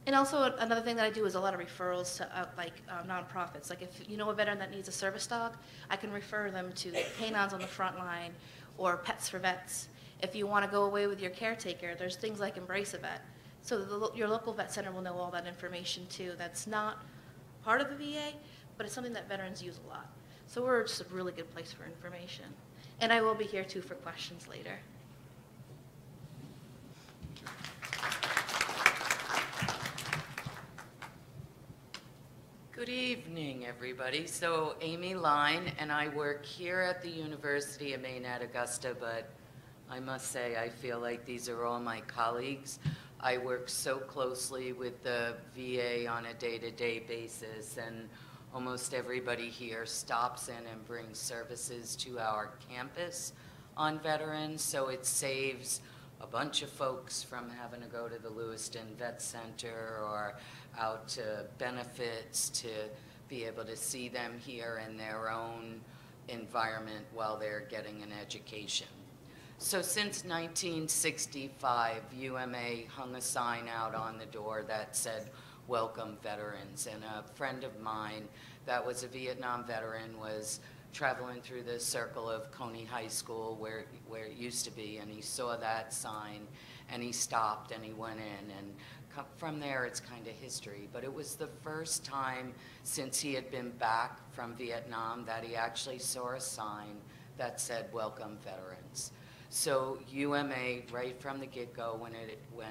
And also another thing that I do is a lot of referrals to nonprofits. Like if you know a veteran that needs a service dog, I can refer them to Canines on the Front Line or Pets for Vets. If you want to go away with your caretaker, there's things like Embrace a Vet. So your local vet center will know all that information too. That's not part of the VA, but it's something that veterans use a lot. So we're just a really good place for information. And I will be here too for questions later. Good evening, everybody. So Amy Line, and I work here at the University of Maine at Augusta, but I must say I feel like these are all my colleagues. I work so closely with the VA on a day-to-day basis, and almost everybody here stops in and brings services to our campus on veterans, so it saves a bunch of folks from having to go to the Lewiston Vet Center or out to Benefits to be able to see them here in their own environment while they're getting an education. So since 1965, UMA hung a sign out on the door that said, "Welcome Veterans." And a friend of mine that was a Vietnam veteran was traveling through the circle of Coney High School where it used to be, and he saw that sign, and he stopped and he went in, and from there it's kind of history. But it was the first time since he had been back from Vietnam that he actually saw a sign that said, "Welcome Veterans." So UMA, right from the get-go, when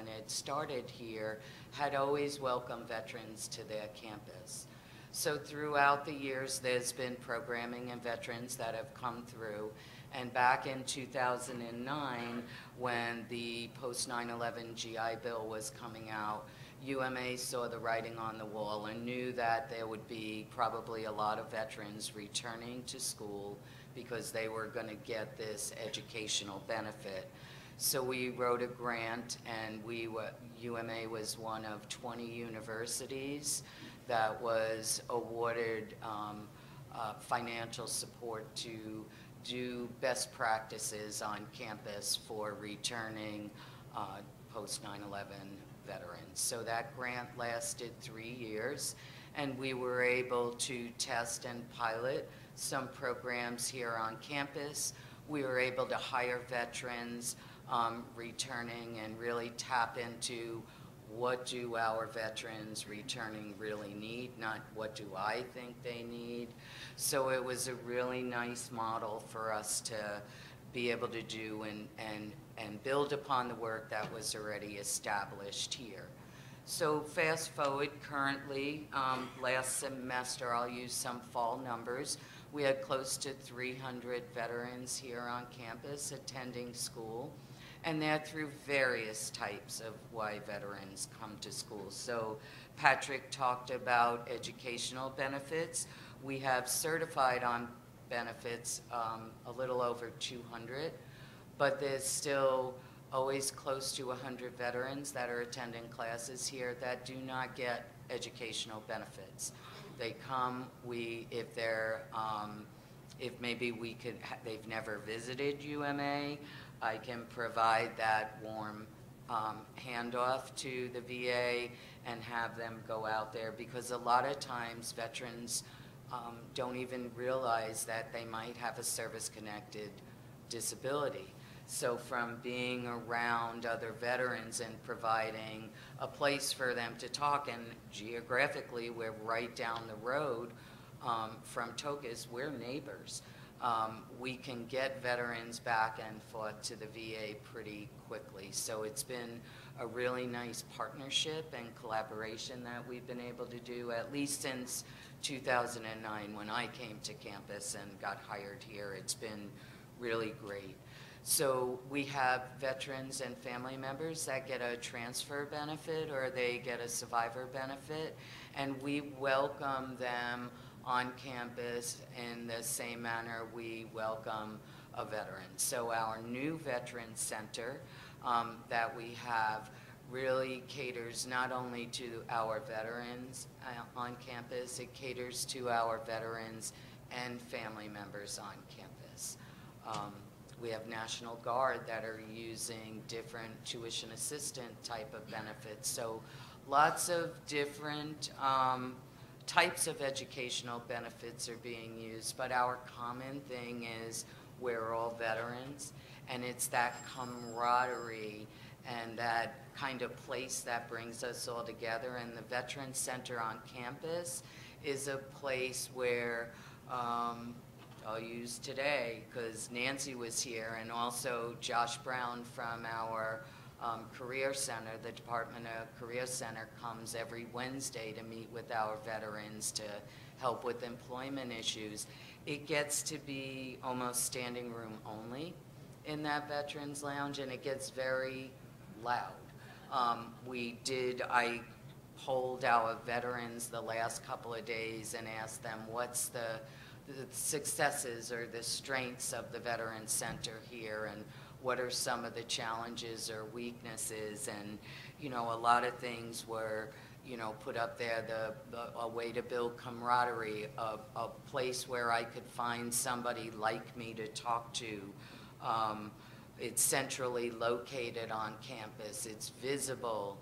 it started here, had always welcomed veterans to their campus. So throughout the years, there's been programming and veterans that have come through. And back in 2009, when the post-9/11 GI Bill was coming out, UMA saw the writing on the wall and knew that there would be probably a lot of veterans returning to school because they were going to get this educational benefit. So we wrote a grant, and UMA was one of 20 universities that was awarded financial support to do best practices on campus for returning post 9/11 veterans. So that grant lasted 3 years, and we were able to test and pilot some programs here on campus. We were able to hire veterans returning and really tap into what do our veterans returning really need, not what do I think they need. So it was a really nice model for us to be able to do and build upon the work that was already established here. So fast forward currently, last semester, I'll use some fall numbers, we had close to 300 veterans here on campus attending school. And they're through various types of why veterans come to school. So Patrick talked about educational benefits. We have certified on benefits a little over 200, but there's still always close to 100 veterans that are attending classes here that do not get educational benefits. They come, if maybe we could, they've never visited UMA, I can provide that warm handoff to the VA and have them go out there, because a lot of times veterans don't even realize that they might have a service-connected disability. So from being around other veterans and providing a place for them to talk, and geographically we're right down the road from Togus, we're neighbors. We can get veterans back and forth to the VA pretty quickly. So it's been a really nice partnership and collaboration that we've been able to do, at least since 2009 when I came to campus and got hired here. It's been really great. So we have veterans and family members that get a transfer benefit or they get a survivor benefit, and we welcome them on campus in the same manner we welcome a veteran. So our new veteran center that we have really caters not only to our veterans on campus, it caters to our veterans and family members on campus. We have National Guard that are using different tuition assistant type of benefits. So lots of different types of educational benefits are being used, but our common thing is we're all veterans, and it's that camaraderie and that kind of place that brings us all together. And the Veterans Center on campus is a place where I'll use today because Nancy was here, and also Josh Brown from our Career Center, the Department of Career Center, comes every Wednesday to meet with our veterans to help with employment issues. It gets to be almost standing room only in that Veterans Lounge, and it gets very loud. I polled our veterans the last couple of days and asked them what's the successes or the strengths of the Veterans Center here, and what are some of the challenges or weaknesses. And a lot of things were put up there, a way to build camaraderie, a place where I could find somebody like me to talk to. It's centrally located on campus. It's visible.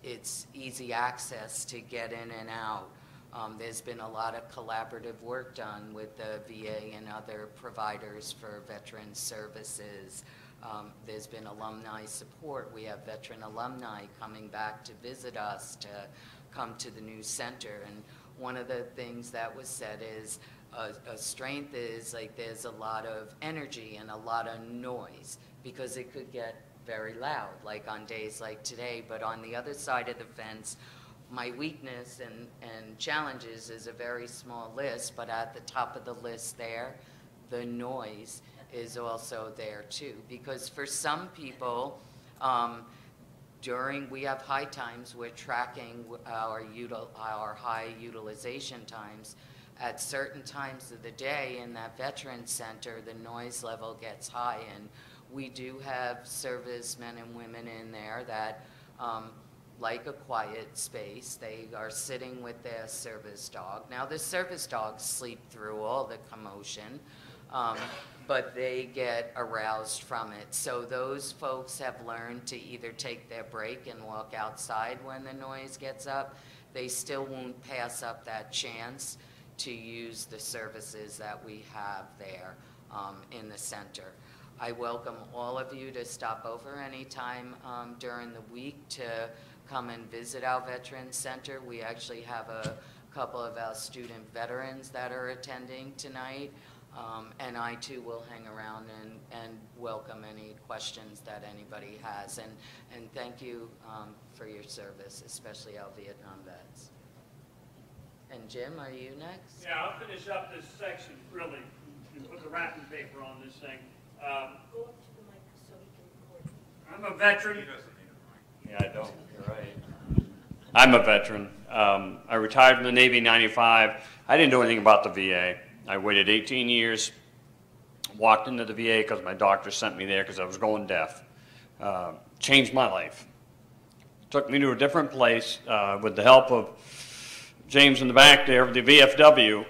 It's easy access to get in and out. There's been a lot of collaborative work done with the VA and other providers for veteran services. There's been alumni support. We have veteran alumni coming back to visit us to come to the new center. And one of the things that was said is a strength is like there's a lot of energy and a lot of noise because it could get very loud, like on days like today. But on the other side of the fence, my weakness and challenges is a very small list, but at the top of the list there, the noise is also there too. Because for some people, we have high times, we're tracking our high utilization times. At certain times of the day in that veteran center, the noise level gets high, and we do have servicemen and women in there that like a quiet space. They are sitting with their service dog. Now the service dogs sleep through all the commotion, but they get aroused from it. So those folks have learned to either take their break and walk outside when the noise gets up. They still won't pass up that chance to use the services that we have there in the center. I welcome all of you to stop over anytime during the week to come and visit our Veterans Center. We actually have a couple of our student veterans that are attending tonight, and I too will hang around and welcome any questions that anybody has. And thank you for your service, especially our Vietnam vets. And Jim, are you next? Yeah, I'll finish up this section, really, and put the wrapping paper on this thing. Go up to the mic so he can record. I'm a veteran. Yeah, I don't. You're right. I'm a veteran. I retired from the Navy in '95. I didn't do anything about the VA. I waited 18 years, walked into the VA because my doctor sent me there because I was going deaf. Changed my life. Took me to a different place with the help of James in the back there, the VFW.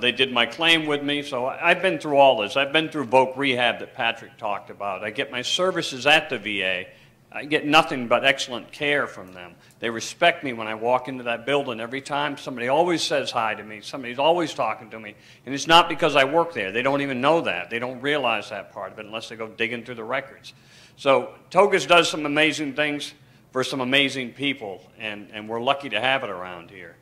They did my claim with me, so I've been through all this. I've been through voc rehab that Patrick talked about. I get my services at the VA. I get nothing but excellent care from them. They respect me when I walk into that building every time. Somebody always says hi to me. Somebody's always talking to me. And it's not because I work there. They don't even know that. They don't realize that part of it unless they go digging through the records. So Togus does some amazing things for some amazing people, and we're lucky to have it around here.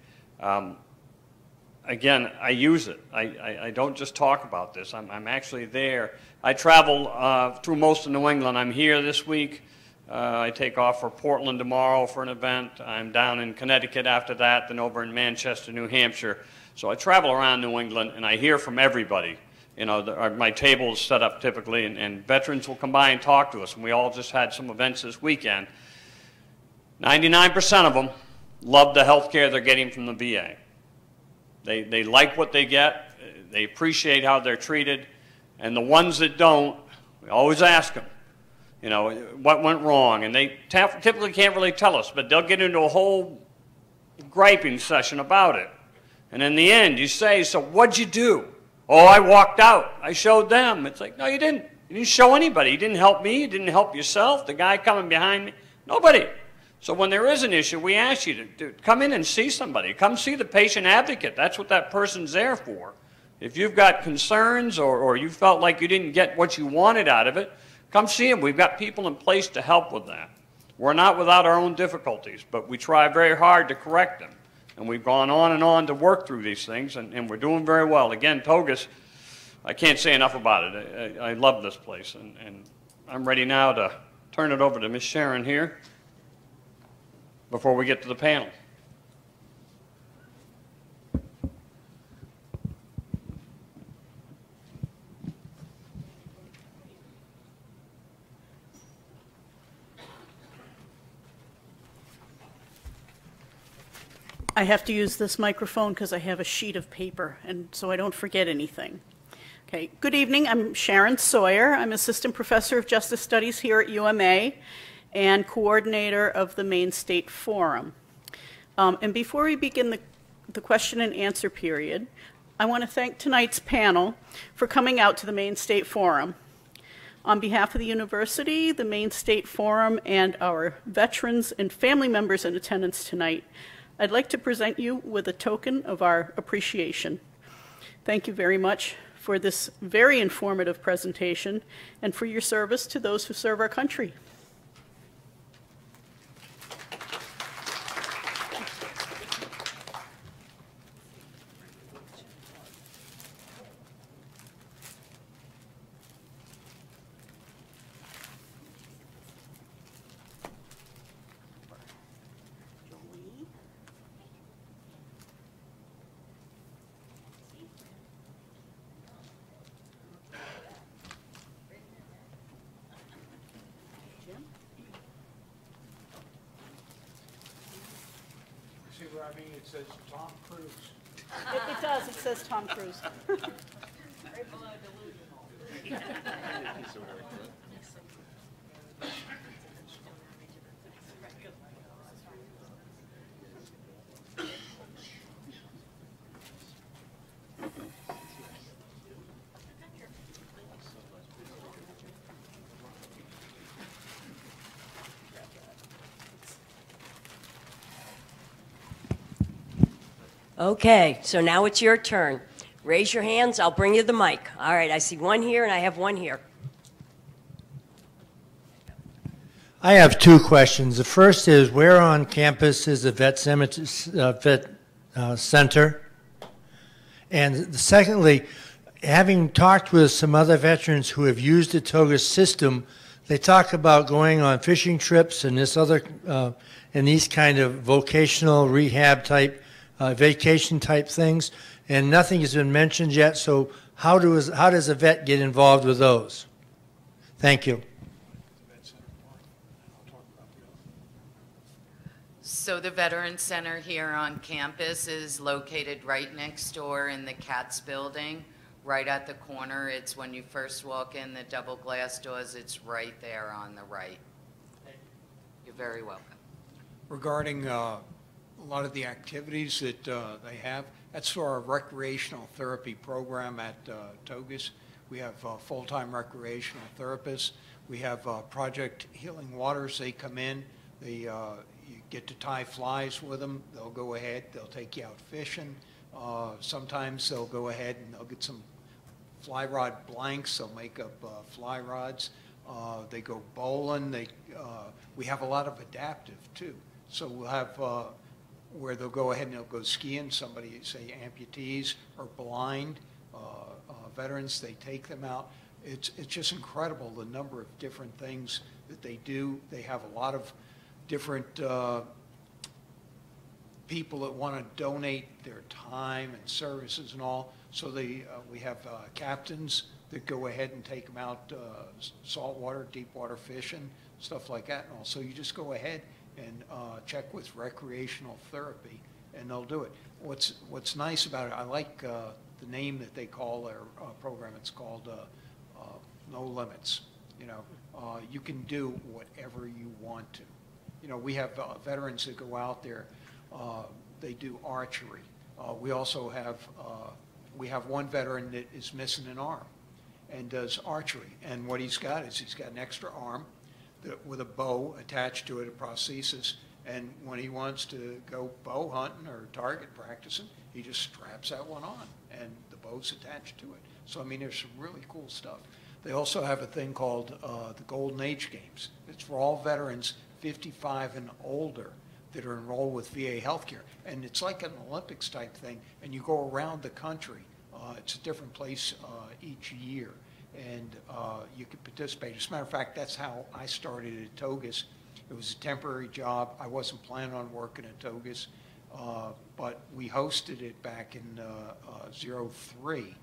Again, I use it. I don't just talk about this. I'm actually there. I travel through most of New England. I'm here this week. I take off for Portland tomorrow for an event. I'm down in Connecticut after that, then over in Manchester, New Hampshire. So I travel around New England, and I hear from everybody. You know, my table is set up typically, and veterans will come by and talk to us. And we all just had some events this weekend. 99% of them love the health care they're getting from the VA. They like what they get. They appreciate how they're treated. And the ones that don't, we always ask them, you know, what went wrong? And they typically can't really tell us, but they'll get into a whole griping session about it. And in the end, you say, so what'd you do? Oh, I walked out. I showed them. It's like, no, you didn't. You didn't show anybody. You didn't help me. You didn't help yourself. The guy coming behind me. Nobody. So when there is an issue, we ask you to come in and see somebody. Come see the patient advocate. That's what that person's there for. If you've got concerns or you felt like you didn't get what you wanted out of it, come see them. We've got people in place to help with that. We're not without our own difficulties, but we try very hard to correct them. And we've gone on to work through these things, and we're doing very well. Again, Togus, I can't say enough about it. I love this place, and I'm ready now to turn it over to Ms. Sharon here before we get to the panel. I have to use this microphone because I have a sheet of paper, and so I don't forget anything. Okay, good evening. I'm Sharon Sawyer. I'm Assistant Professor of Justice Studies here at UMA and coordinator of the Maine State Forum. And before we begin the question and answer period, I want to thank tonight's panel for coming out to the Maine State Forum. On behalf of the university, the Maine State Forum, and our veterans and family members in attendance tonight, I'd like to present you with a token of our appreciation. Thank you very much for this very informative presentation and for your service to those who serve our country. See what I mean? It says Tom Cruise. It does. It says Tom Cruise. Okay, so now it's your turn. Raise your hands, I'll bring you the mic. All right, I see one here and I have one here. I have two questions. The first is, where on campus is the Vet Center? And secondly, having talked with some other veterans who have used the Togus system, they talk about going on fishing trips and this other, and these kind of vocational rehab type, vacation type things, and nothing has been mentioned yet. So how does a vet get involved with those? Thank you. So the Veterans Center here on campus is located right next door in the CATS building, right at the corner. It's when you first walk in the double glass doors, it's right there on the right. You're very welcome. Regarding a lot of the activities that they have, that's for our recreational therapy program at Togus. We have full-time recreational therapists. We have Project Healing Waters. They come in, they you get to tie flies with them. They'll go ahead, they'll take you out fishing. Sometimes they'll go ahead and they'll get some fly rod blanks. They'll make up fly rods. They go bowling. We have a lot of adaptive too. So we'll have where they'll go ahead and they'll go skiing. Somebody, say amputees or blind veterans, they take them out. It's just incredible the number of different things that they do. They have a lot of different people that want to donate their time and services and all. So we have captains that go ahead and take them out saltwater, deep water fishing, stuff like that. And also you just go ahead and check with recreational therapy and they'll do it. What's nice about it, I like the name that they call their program. It's called No Limits. You know, you can do whatever you want to. You know, we have veterans that go out there, they do archery. We also have, we have one veteran that is missing an arm and does archery. And what he's got is he's got an extra arm with a bow attached to it, a prosthesis. And when he wants to go bow hunting or target practicing, he just straps that one on and the bow's attached to it. So, I mean, there's some really cool stuff. They also have a thing called the Golden Age Games. It's for all veterans 55 and older that are enrolled with VA healthcare. And it's like an Olympics type thing, and you go around the country. It's a different place each year, and you can participate. As a matter of fact, that's how I started at Togus. It was a temporary job. I wasn't planning on working at Togus, but we hosted it back in '03.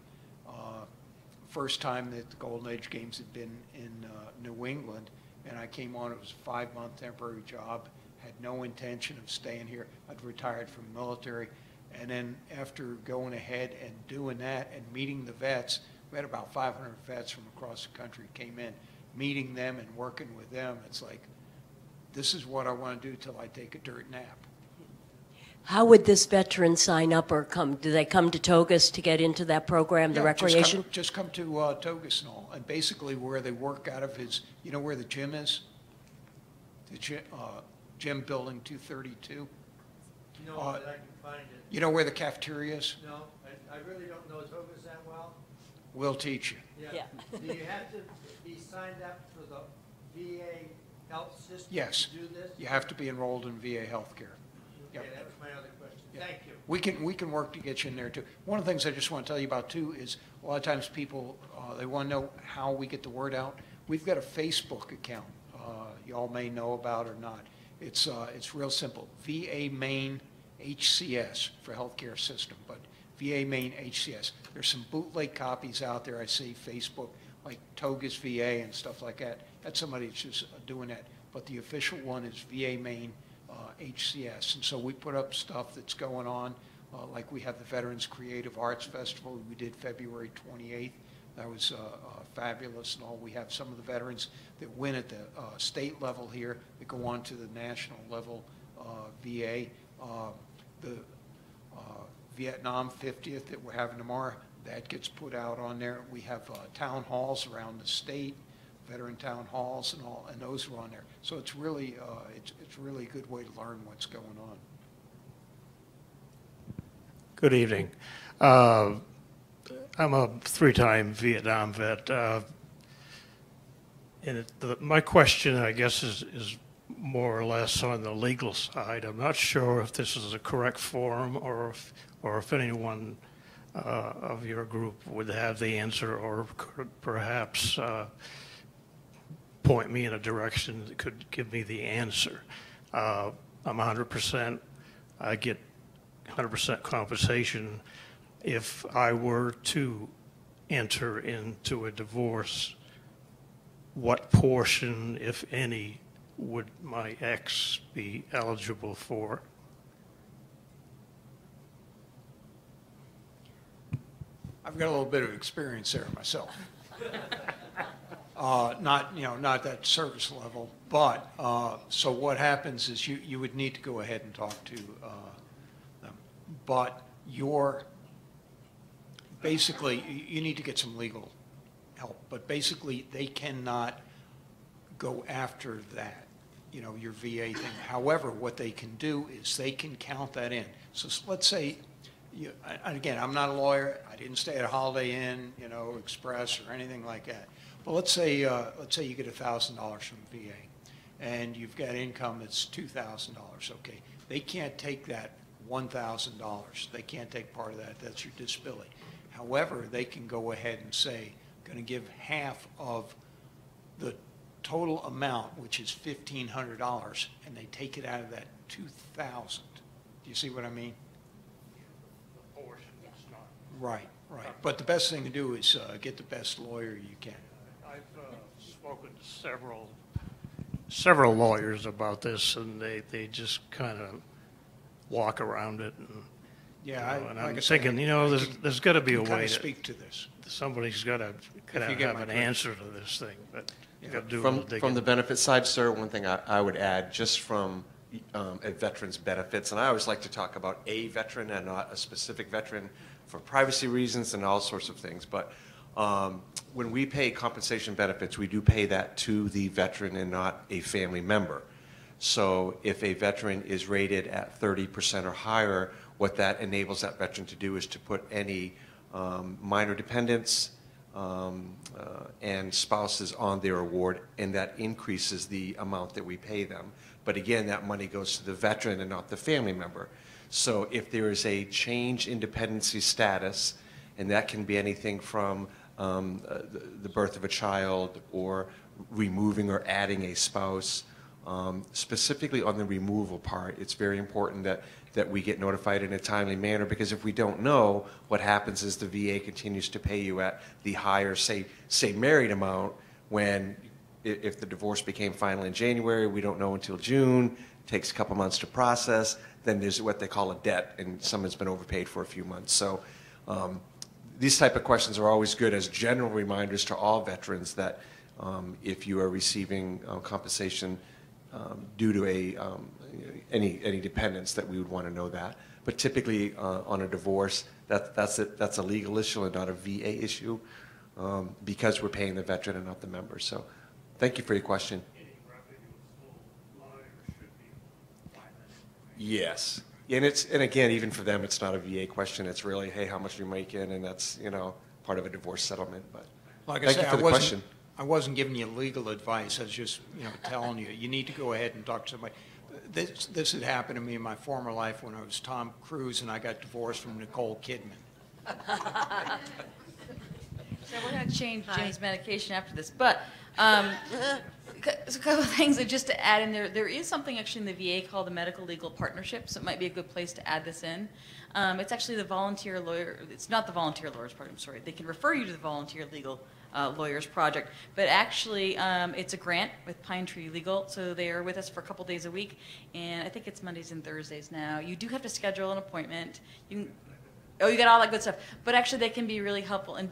First time that the Golden Age Games had been in New England, and I came on. It was a 5-month temporary job. Had no intention of staying here. I'd retired from the military, and then after going ahead and doing that and meeting the vets, we had about 500 vets from across the country came in. Meeting them and working with them, it's like, this is what I want to do till I take a dirt nap. How would this veteran sign up or come? Do they come to Togus to get into that program, the Yeah, recreation? Just come to Togus and all, and basically where they work out of his, you know where the gym is? The gym building 232? No, but I can find it. You know where the cafeteria is? No, I really don't know Togus that well. We'll teach you. Yeah. Do you have to be signed up for the VA health system Yes. to do this? You have to be enrolled in VA healthcare. Okay, that was my other question. Yeah. Thank you. We can work to get you in there too. One of the things I just want to tell you about too is a lot of times people, they want to know how we get the word out. We've got a Facebook account. You all may know about or not. It's real simple. VA Maine HCS for healthcare system, but VA Maine HCS. There's some bootleg copies out there. I see Facebook, like Togus VA and stuff like that. That's somebody that's just doing that. But the official one is VA Maine HCS. And so we put up stuff that's going on, like we have the Veterans Creative Arts Festival we did February 28th. That was fabulous and all. We have some of the veterans that win at the state level here that go on to the national level VA. The Vietnam 50th that we're having tomorrow, that gets put out on there. We have town halls around the state, veteran town halls and all, and those are on there. So it's really, it's really a good way to learn what's going on. Good evening. I'm a three-time Vietnam vet. My question, I guess, is more or less on the legal side. I'm not sure if this is a correct forum or if anyone of your group would have the answer or could perhaps point me in a direction that could give me the answer. I'm 100%, I get 100% compensation if I were to enter into a divorce. What portion, if any, would my ex be eligible for? I've got a little bit of experience there myself. Not that service level, but so what happens is you would need to go ahead and talk to them. But basically, you need to get some legal help, but basically they cannot go after that, your VA thing. However, what they can do is they can count that in. So let's say, and again, I'm not a lawyer. I didn't stay at a Holiday Inn, Express or anything like that. But let's say you get $1,000 from VA, and you've got income that's $2,000. Okay, they can't take that $1,000. They can't take part of that. That's your disability. However, they can go ahead and say, going to give half of the total amount, which is $1,500, and they take it out of that $2,000. Do you see what I mean? Right. But the best thing to do is get the best lawyer you can. I've spoken to several lawyers about this, and they just kind of walk around it. And, and I'm thinking, there's got to be a way to speak to this. Somebody's got to have an answer to this thing. But you got to do a little digging. From the benefit side, sir, one thing I would add, just from a veteran's benefits, and I always like to talk about a veteran and not a specific veteran for privacy reasons and all sorts of things. But when we pay compensation benefits, we do pay that to the veteran and not a family member. So if a veteran is rated at 30% or higher, what that enables that veteran to do is to put any minor dependents and spouses on their award, and that increases the amount that we pay them. But again, that money goes to the veteran and not the family member. So if there is a change in dependency status, and that can be anything from the birth of a child or removing or adding a spouse, specifically on the removal part, it's very important that we get notified in a timely manner, because if we don't know, what happens is the VA continues to pay you at the higher, say married amount, when if the divorce became final in January, we don't know until June, takes a couple months to process, then there's what they call a debt, and someone's been overpaid for a few months. So these type of questions are always good as general reminders to all veterans that if you are receiving compensation due to any dependents that we would want to know that. But typically on a divorce, that's a legal issue and not a VA issue because we're paying the veteran and not the member. So thank you for your question. Yes. And again, even for them, it's not a VA question. It's really, hey, how much are you making? And that's, part of a divorce settlement. But like I thank said, you for the question. I wasn't giving you legal advice. I was just, telling you need to go ahead and talk to somebody. This had happened to me in my former life when I was Tom Cruise and I got divorced from Nicole Kidman. So we're going to change Jim's medication after this, but a couple of things just to add in there. There is something actually in the VA called the Medical Legal Partnership, so it might be a good place to add this in. It's actually the volunteer lawyer. It's not the volunteer lawyers program. Sorry, they can refer you to the volunteer legal lawyers project, but actually it's a grant with Pine Tree Legal, so they are with us for a couple days a week, and I think it's Mondays and Thursdays now. You do have to schedule an appointment. You got all that good stuff, but actually they can be really helpful and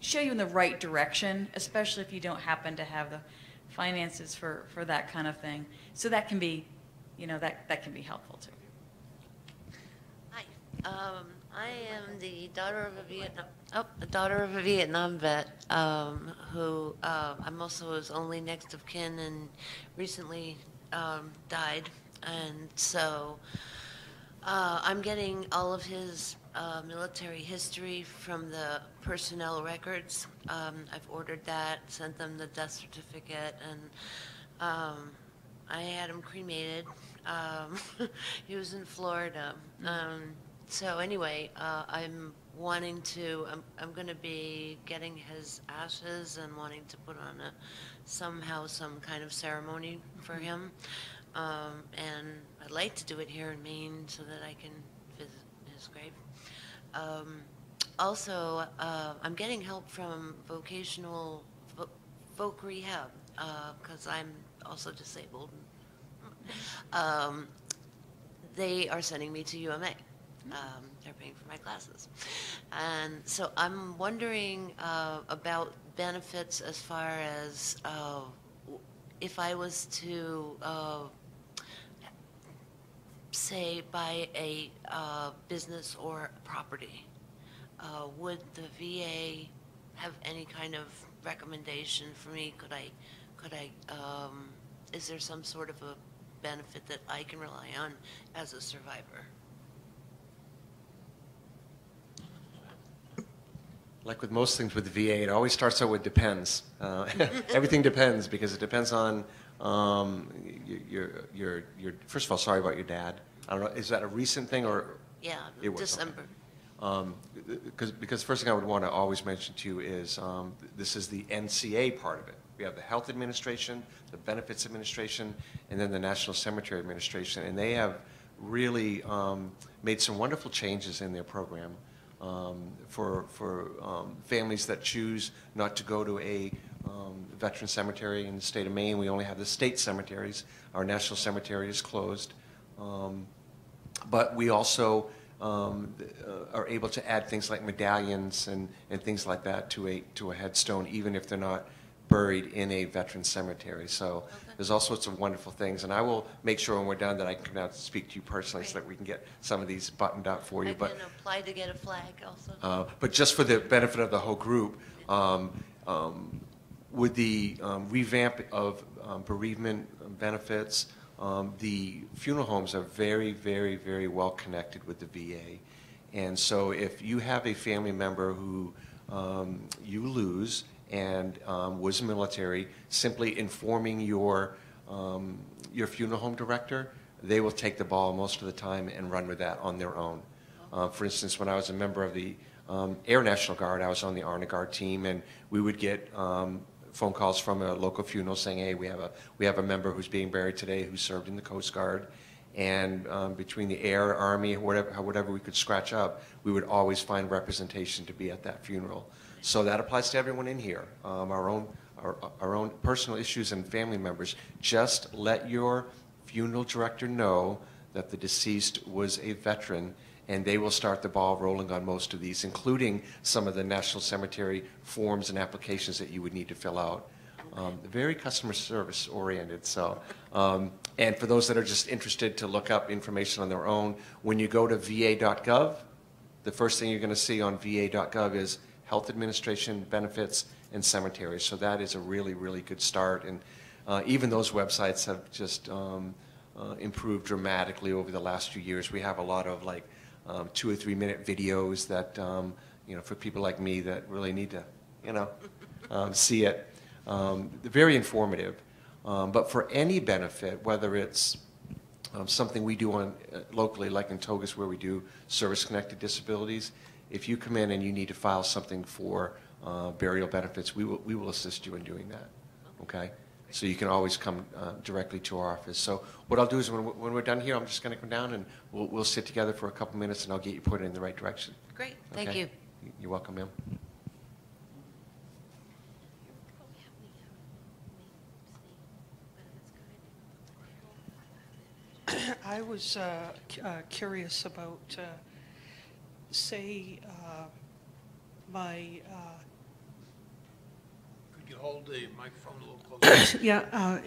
show you in the right direction, especially if you don't happen to have the finances for that kind of thing. So that can be, that can be helpful too. Hi, I am the daughter of a Vietnam vet who I'm also his only next of kin and recently died, and so I'm getting all of his military history from the personnel records. I've ordered that, sent them the death certificate, and I had him cremated. He was in Florida. So anyway, I'm going to be getting his ashes and wanting to put on some kind of ceremony for him. And I'd like to do it here in Maine so that I can visit his grave. Also, I'm getting help from vocational folk rehab because I'm also disabled. They are sending me to UMA. They're paying for my classes. And so I'm wondering about benefits as far as if I was to say buy a business or a property, would the VA have any kind of recommendation for me? Could I is there some sort of a benefit that I can rely on as a survivor? Like with most things with the VA, it always starts out with depends. Everything depends because it depends on your first of all, sorry about your dad. I don't know, is that a recent thing or? Yeah, it was, December. Okay. Because the first thing I would want to always mention to you is this is the NCA part of it. We have the Health Administration, the Benefits Administration, and then the National Cemetery Administration, and they have really made some wonderful changes in their program. For families that choose not to go to a veteran cemetery in the state of Maine. We only have the state cemeteries. Our national cemetery is closed. But we also are able to add things like medallions and things like that to a headstone, even if they're not buried in a veteran cemetery. So there's all sorts of wonderful things, and I will make sure when we're done that I can come out and speak to you personally so that we can get some of these buttoned up for you. I can apply to get a flag also. But just for the benefit of the whole group, with the revamp of bereavement benefits, the funeral homes are very, very, very well connected with the VA. And so if you have a family member who you lose and was military, simply informing your funeral home director, they will take the ball most of the time and run with that on their own. For instance, when I was a member of the Air National Guard, I was on the Honor Guard team, and we would get phone calls from a local funeral saying, hey, we have a member who's being buried today who served in the Coast Guard. And between the Air, Army, whatever we could scratch up, we would always find representation to be at that funeral. So that applies to everyone in here, our own personal issues and family members. Just let your funeral director know that the deceased was a veteran, and they will start the ball rolling on most of these, including some of the National Cemetery forms and applications that you would need to fill out. very customer service oriented. So, and for those that are just interested to look up information on their own, when you go to va.gov, the first thing you're going to see on va.gov is Health Administration, Benefits, and Cemeteries. So that is a really, really good start. And even those websites have just improved dramatically over the last few years. We have a lot of like 2 or 3 minute videos that, you know, for people like me that really need to, you know, see it. Very informative. But for any benefit, whether it's something we do on locally, like in Togus, where we do service-connected disabilities, if you come in and you need to file something for burial benefits, we will assist you in doing that. Okay? So you can always come directly to our office. So what I'll do is when we're done here, I'm just going to come down and we'll sit together for a couple minutes and I'll get you put in the right direction. Great, thank Okay? you. You're welcome, ma'am. I was curious about, say, my... Could you hold the microphone a little closer? yeah,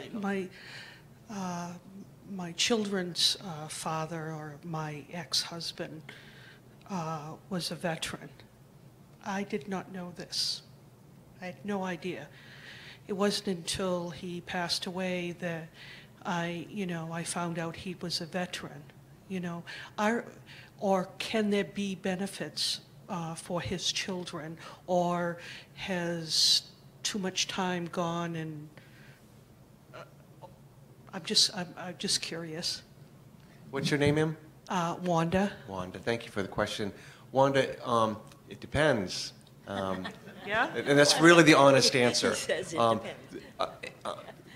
my children's father or my ex-husband was a veteran. I did not know this. I had no idea. It wasn't until he passed away that I found out he was a veteran. Or can there be benefits for his children, or has too much time gone? And I'm just curious. What's your name, ma'am? Wanda. Wanda, thank you for the question. Wanda, it depends. Yeah? And that's really the honest answer. He says it depends.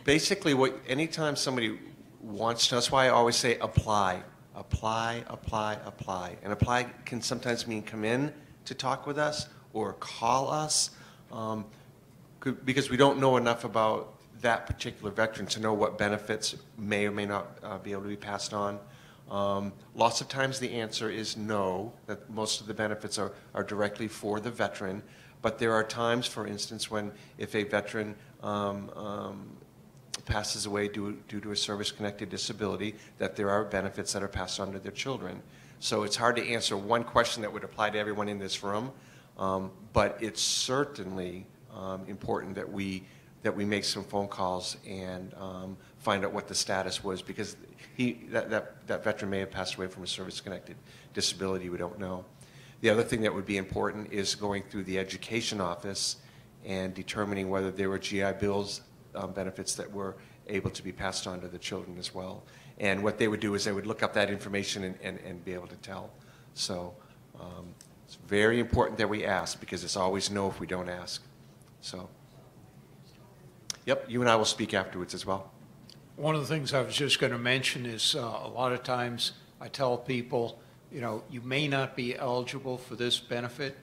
Basically, anytime somebody wants to, that's why I always say apply. Apply, apply, apply. And apply can sometimes mean come in to talk with us or call us because we don't know enough about that particular veteran to know what benefits may or may not be able to be passed on. Lots of times the answer is no, that most of the benefits are directly for the veteran. But there are times, for instance, when if a veteran passes away due to a service-connected disability, that there are benefits that are passed on to their children. So it's hard to answer one question that would apply to everyone in this room, but it's certainly important that we make some phone calls and find out what the status was, because that veteran may have passed away from a service-connected disability. We don't know. The other thing that would be important is going through the education office and determining whether there were GI Bills benefits that were able to be passed on to the children as well. And what they would do is they would look up that information and be able to tell. So it's very important that we ask, because it's always no if we don't ask. So, yep, you and I will speak afterwards as well. One of the things I was just going to mention is a lot of times I tell people, you may not be eligible for this benefit,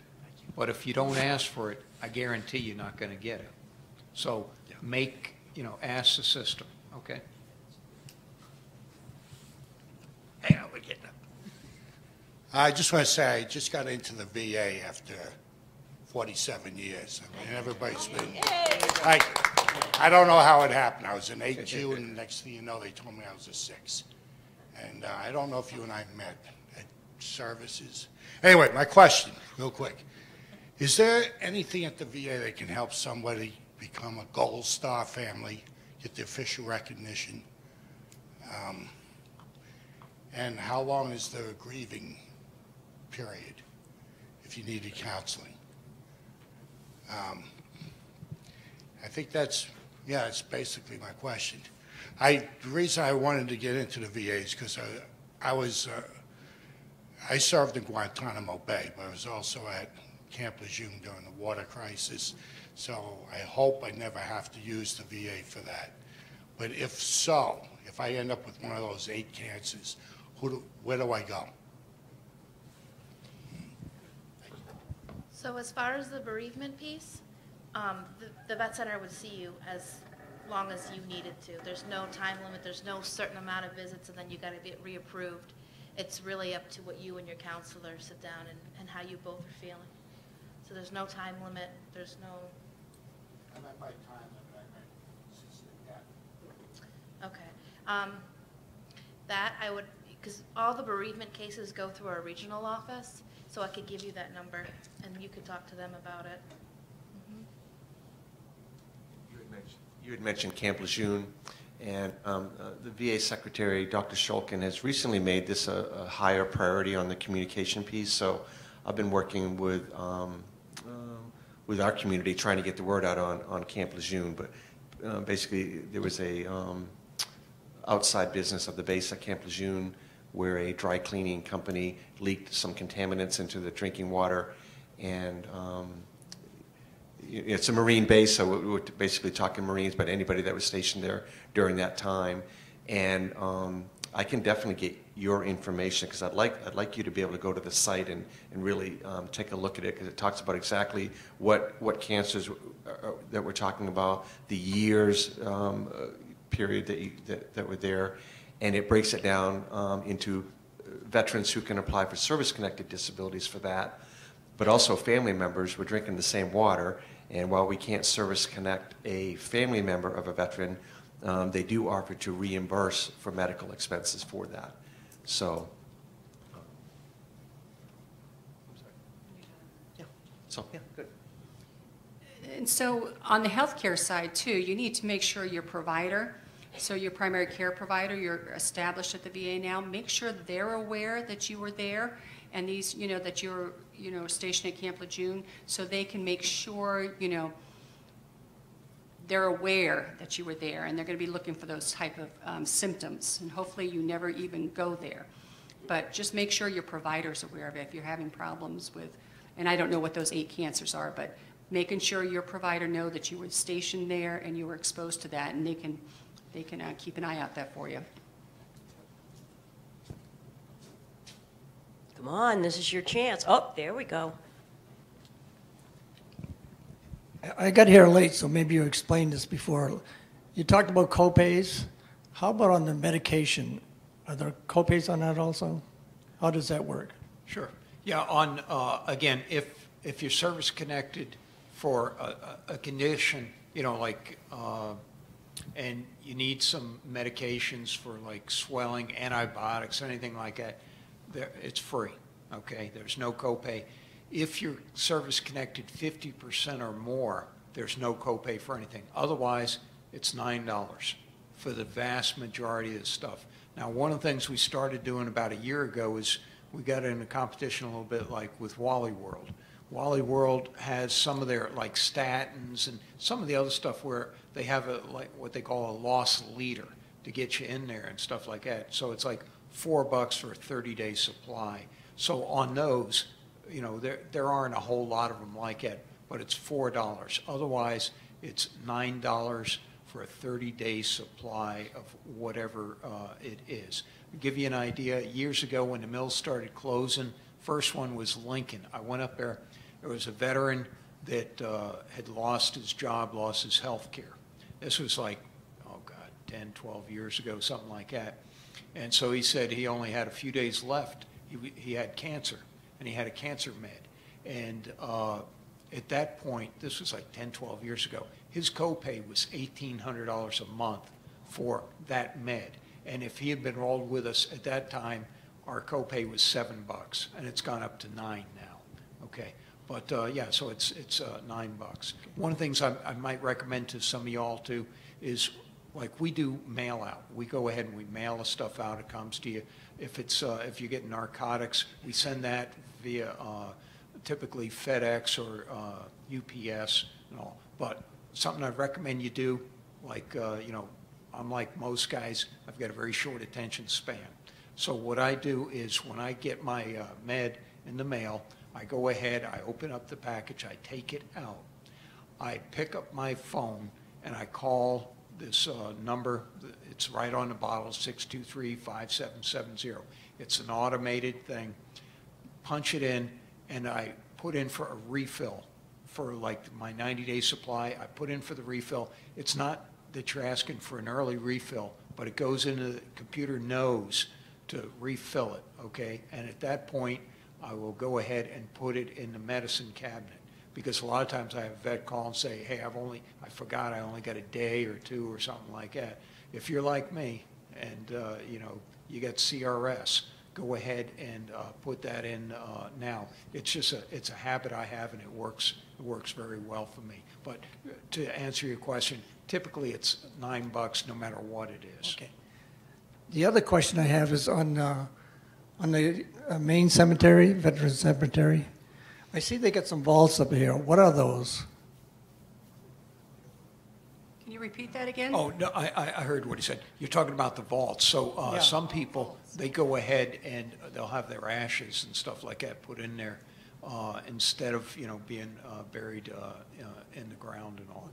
but if you don't ask for it, I guarantee you're not going to get it. So ask the system, okay? Hang on, we're getting up. I just want to say I just got into the VA after 47 years. I mean, everybody's been... I don't know how it happened. I was an 8Q, and the next thing you know, they told me I was a 6. And I don't know if you and I met at Services. Anyway, my question, real quick. Is there anything at the VA that can help somebody become a Gold Star family, get the official recognition? And how long is the grieving period if you needed counseling? I think that's basically my question. The reason I wanted to get into the VA is because I served in Guantanamo Bay, but I was also at Camp Lejeune during the water crisis. So I hope I never have to use the VA for that. But if so, if I end up with one of those 8 cancers, where do I go? So as far as the bereavement piece, the vet center would see you as long as you needed to. There's no time limit. There's no certain amount of visits, and then you got to get reapproved. It's really up to what you and your counselor sit down and how you both are feeling. So there's no time limit. There's no... I meant by time limit, Okay. That I would, because all the bereavement cases go through our regional office, so I could give you that number, and you could talk to them about it. You had mentioned Camp Lejeune, and the VA Secretary, Dr. Shulkin, has recently made this a higher priority on the communication piece. So I've been working with our community trying to get the word out on Camp Lejeune. But basically, there was a outside business of the base at Camp Lejeune where a dry cleaning company leaked some contaminants into the drinking water, and it's a Marine base, so we're basically talking Marines, but anybody that was stationed there during that time. And I can definitely get your information, because I'd like you to be able to go to the site and really take a look at it, because it talks about exactly what cancers that we're talking about, the years period that were there, and it breaks it down into veterans who can apply for service-connected disabilities for that, but also family members. We're drinking the same water, and while we can't service connect a family member of a veteran, they do offer to reimburse for medical expenses for that. So, good. And so on the healthcare side too, you need to make sure your provider, so your primary care provider, you're established at the VA now, make sure they're aware that you were there, and these, that you're, stationed at Camp Lejeune, so they can make sure, they're aware that you were there, and they're going to be looking for those type of symptoms, and hopefully you never even go there. But just make sure your provider's aware of it if you're having problems with, and I don't know what those 8 cancers are, but making sure your provider know that you were stationed there and you were exposed to that, and they can keep an eye out that for you. Come on, this is your chance. Oh, there we go. I got here late, so maybe you explained this before. You talked about copays. How about on the medication? Are there copays on that also? How does that work? Sure. Yeah, on, again, if you're service connected for a condition, and you need some medications for like swelling, antibiotics, anything like that, it's free, okay? There's no copay. If you're service connected 50% or more, there's no copay for anything. Otherwise, it's $9 for the vast majority of the stuff. Now, one of the things we started doing about a year ago is we got in a competition a little bit like with Wally World. Wally World has some of their like statins and some of the other stuff where they have like what they call a loss leader to get you in there and stuff like that. So it's like $4 for a 30-day supply. So on those, there aren't a whole lot of them like it, but it's $4. Otherwise, it's $9 for a 30-day supply of whatever it is. To give you an idea, years ago when the mills started closing, first one was Lincoln. I went up there. There was a veteran that had lost his job, lost his health care. This was like, 10, 12 years ago, something like that. And so he said he only had a few days left. He had cancer, and he had a cancer med. And at that point, this was like 10, 12 years ago, his copay was $1,800 a month for that med. And if he had been enrolled with us at that time, our copay was $7, and it's gone up to $9 now. Okay, but yeah, so it's $9. One of the things I might recommend to some of y'all too is, like, we do mail out. We go ahead and we mail the stuff out. It comes to you. If it's if you get narcotics, we send that via typically FedEx or UPS and all. But something I'd recommend you do, like I'm like most guys, I've got a very short attention span. So what I do is when I get my med in the mail, I go ahead, I open up the package, I take it out, I pick up my phone, and I call this number. It's right on the bottle, 623-5770. It's an automated thing. Punch it in, and I put in for a refill for like my 90-day supply. I put in for the refill. It's not that you're asking for an early refill, but it goes into the computer knows to refill it, okay? And at that point, I will go ahead and put it in the medicine cabinet, because a lot of times I have a vet call and say, hey, I forgot I only got a day or two or something like that. if you're like me and, you know, you get CRS, go ahead and put that in now. It's just it's a habit I have, and it works very well for me. But to answer your question, typically it's $9 no matter what it is. Okay. The other question I have is on the Maine Cemetery, Veterans Cemetery. I see they got some vaults up here. What are those? Can you repeat that again? Oh, no, I heard what he said. You're talking about the vaults. So Yeah. some people, they go ahead and they'll have their ashes and stuff like that put in there instead of, you know, being buried in the ground and all.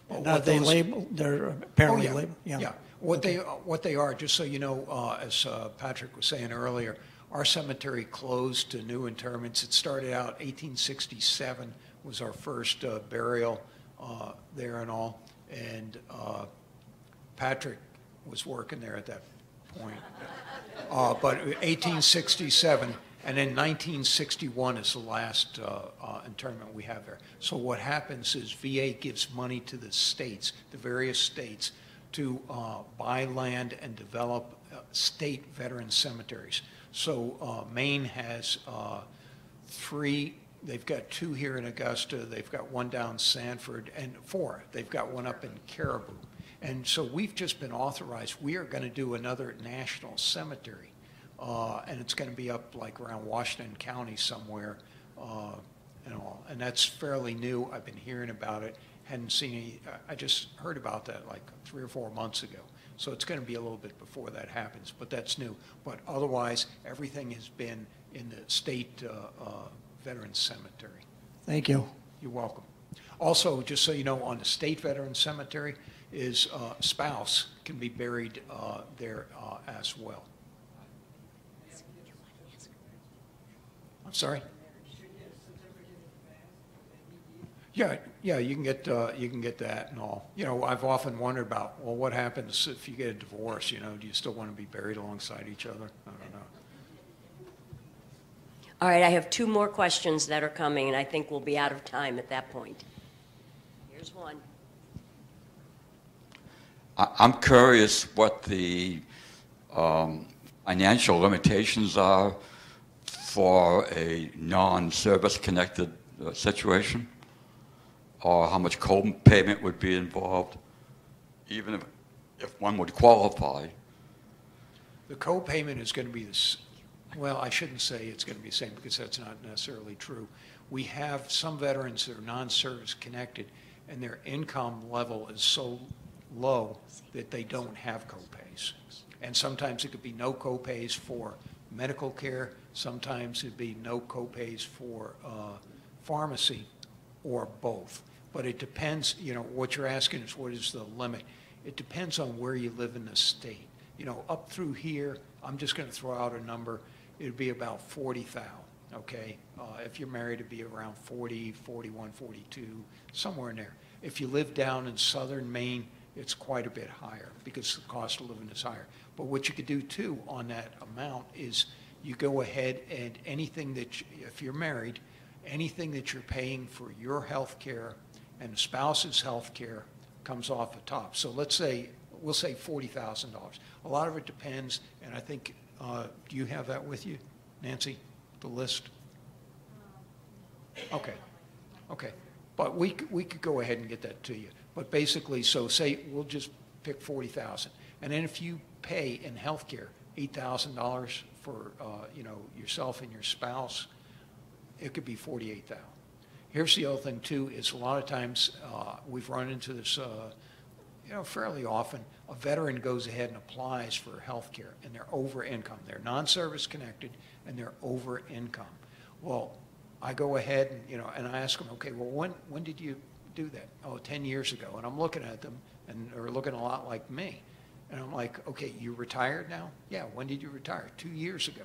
Well, Now, they label, they're apparently labeled. Yeah. What they are, just so you know, as Patrick was saying earlier, our cemetery closed to new interments. It started out 1867 was our first burial there and all, and Patrick was working there at that point. But 1867, and then 1961 is the last internment we have there. So what happens is VA gives money to the states, the various states, to buy land and develop state veteran cemeteries. So Maine has 3. They've got 2 here in Augusta. They've got 1 down Sanford, and 4. They've got 1 up in Caribou. And so we've just been authorized. We are going to do another national cemetery, and it's going to be up like around Washington County somewhere, and all. And that's fairly new. I've been hearing about it. Hadn't seen any. I just heard about that like 3 or 4 months ago. So it's going to be a little bit before that happens, but that's new. But otherwise, everything has been in the state Veterans Cemetery. Thank you. You're welcome. Also, just so you know, on the state Veterans Cemetery is spouse can be buried there as well. I'm sorry? Yeah, you can get that and all. You know, I've often wondered about, well, what happens if you get a divorce? You know, do you still want to be buried alongside each other? I don't know. All right, I have 2 more questions that are coming, and I think we'll be out of time at that point. Here's one. I'm curious what the financial limitations are for a non-service connected situation, or how much co-payment would be involved, even if one would qualify. The co-payment is going to be this. Well, I shouldn't say it's going to be the same because that's not necessarily true. We have some veterans that are non-service connected, and their income level is so low that they don't have co-pays. And sometimes it could be no co-pays for medical care. Sometimes it'd be no co-pays for pharmacy, or both. But it depends, you know, what you're asking is what is the limit. It depends on where you live in the state. You know, up through here, I'm just going to throw out a number. It'd be about 40,000, okay? If you're married, it'd be around 40, 41, 42, somewhere in there. If you live down in southern Maine, it's quite a bit higher because the cost of living is higher. But what you could do, too, on that amount is you go ahead and anything that, if you're married, anything that you're paying for your health care and the spouse's health care comes off the top. So let's say, we'll say $40,000. A lot of it depends, and I think, do you have that with you, Nancy, the list? Okay, okay. But we could go ahead and get that to you. But basically, so say we'll just pick 40,000. And then if you pay in health care $8,000 for, you know, yourself and your spouse, it could be 48,000. Here's the other thing too, is a lot of times we've run into this, you know, fairly often. A veteran goes ahead and applies for health care and they're over income. They're non-service connected and they're over income. Well, I go ahead and, you know, and I ask them, okay, well, when did you do that? Oh, 10 years ago. And I'm looking at them and they're looking a lot like me. And I'm like, okay, you retired now? Yeah, when did you retire? 2 years ago.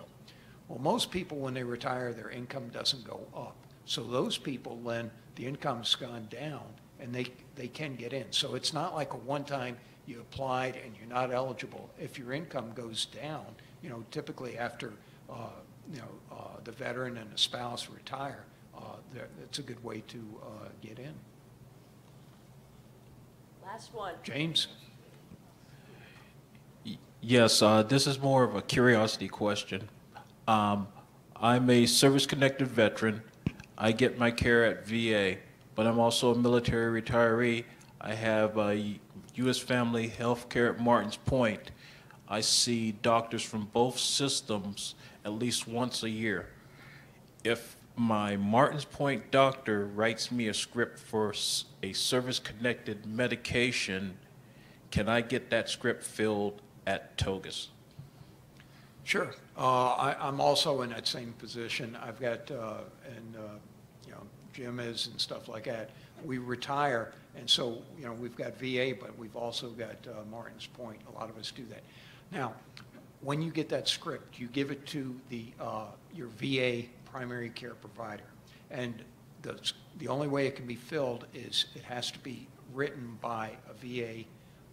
Well, most people, when they retire, their income doesn't go up. So those people, then, the income's gone down, and they can get in. So it's not like a one-time you applied and you're not eligible. If your income goes down, you know, typically after, you know, the veteran and the spouse retire, it's a good way to get in. Last one. James? Yes, this is more of a curiosity question. I'm a service-connected veteran. I get my care at VA, but I'm also a military retiree. I have a U.S. Family Health Care at Martins Point. I see doctors from both systems at least once a year. If my Martins Point doctor writes me a script for a service-connected medication, can I get that script filled at Togus? Sure. I'm also in that same position. I've got, you know, Jim is and stuff like that. We retire, and so, you know, we've got VA, but we've also got Martins Point. A lot of us do that. Now, when you get that script, you give it to the your VA primary care provider, and the only way it can be filled is it has to be written by a VA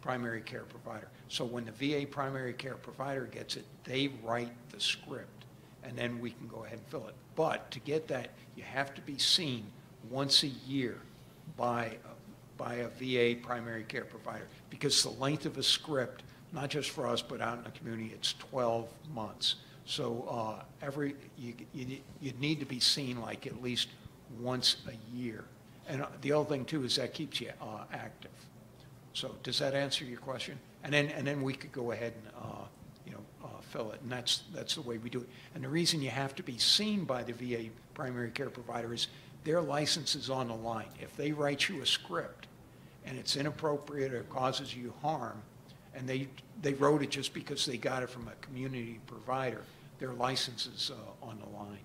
primary care provider. So when the VA primary care provider gets it, they write the script, and then we can go ahead and fill it. But to get that, you have to be seen once a year by a VA primary care provider, because the length of a script, not just for us, but out in the community, it's 12 months. So you need to be seen like at least once a year. And the other thing too is that keeps you active. So does that answer your question? And then we could go ahead and fill it, and that's the way we do it. And the reason you have to be seen by the VA primary care provider is their license is on the line. If they write you a script and it's inappropriate or causes you harm, and they wrote it just because they got it from a community provider, their license is on the line.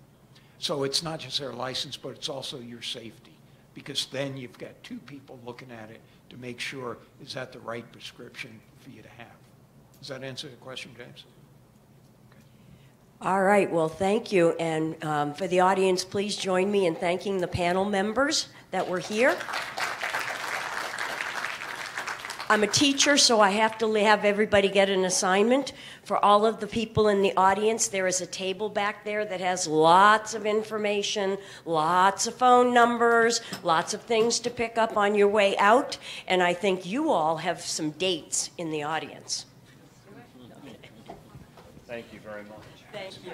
So it's not just their license, but it's also your safety, because then you've got two people looking at it to make sure, is that the right prescription for you to have? Does that answer the question, James? All right, well, thank you. And for the audience, please join me in thanking the panel members that were here. I'm a teacher, so I have to have everybody get an assignment. For all of the people in the audience, there is a table back there that has lots of information, lots of phone numbers, lots of things to pick up on your way out. And I think you all have some dates in the audience. Thank you very much. Thank you.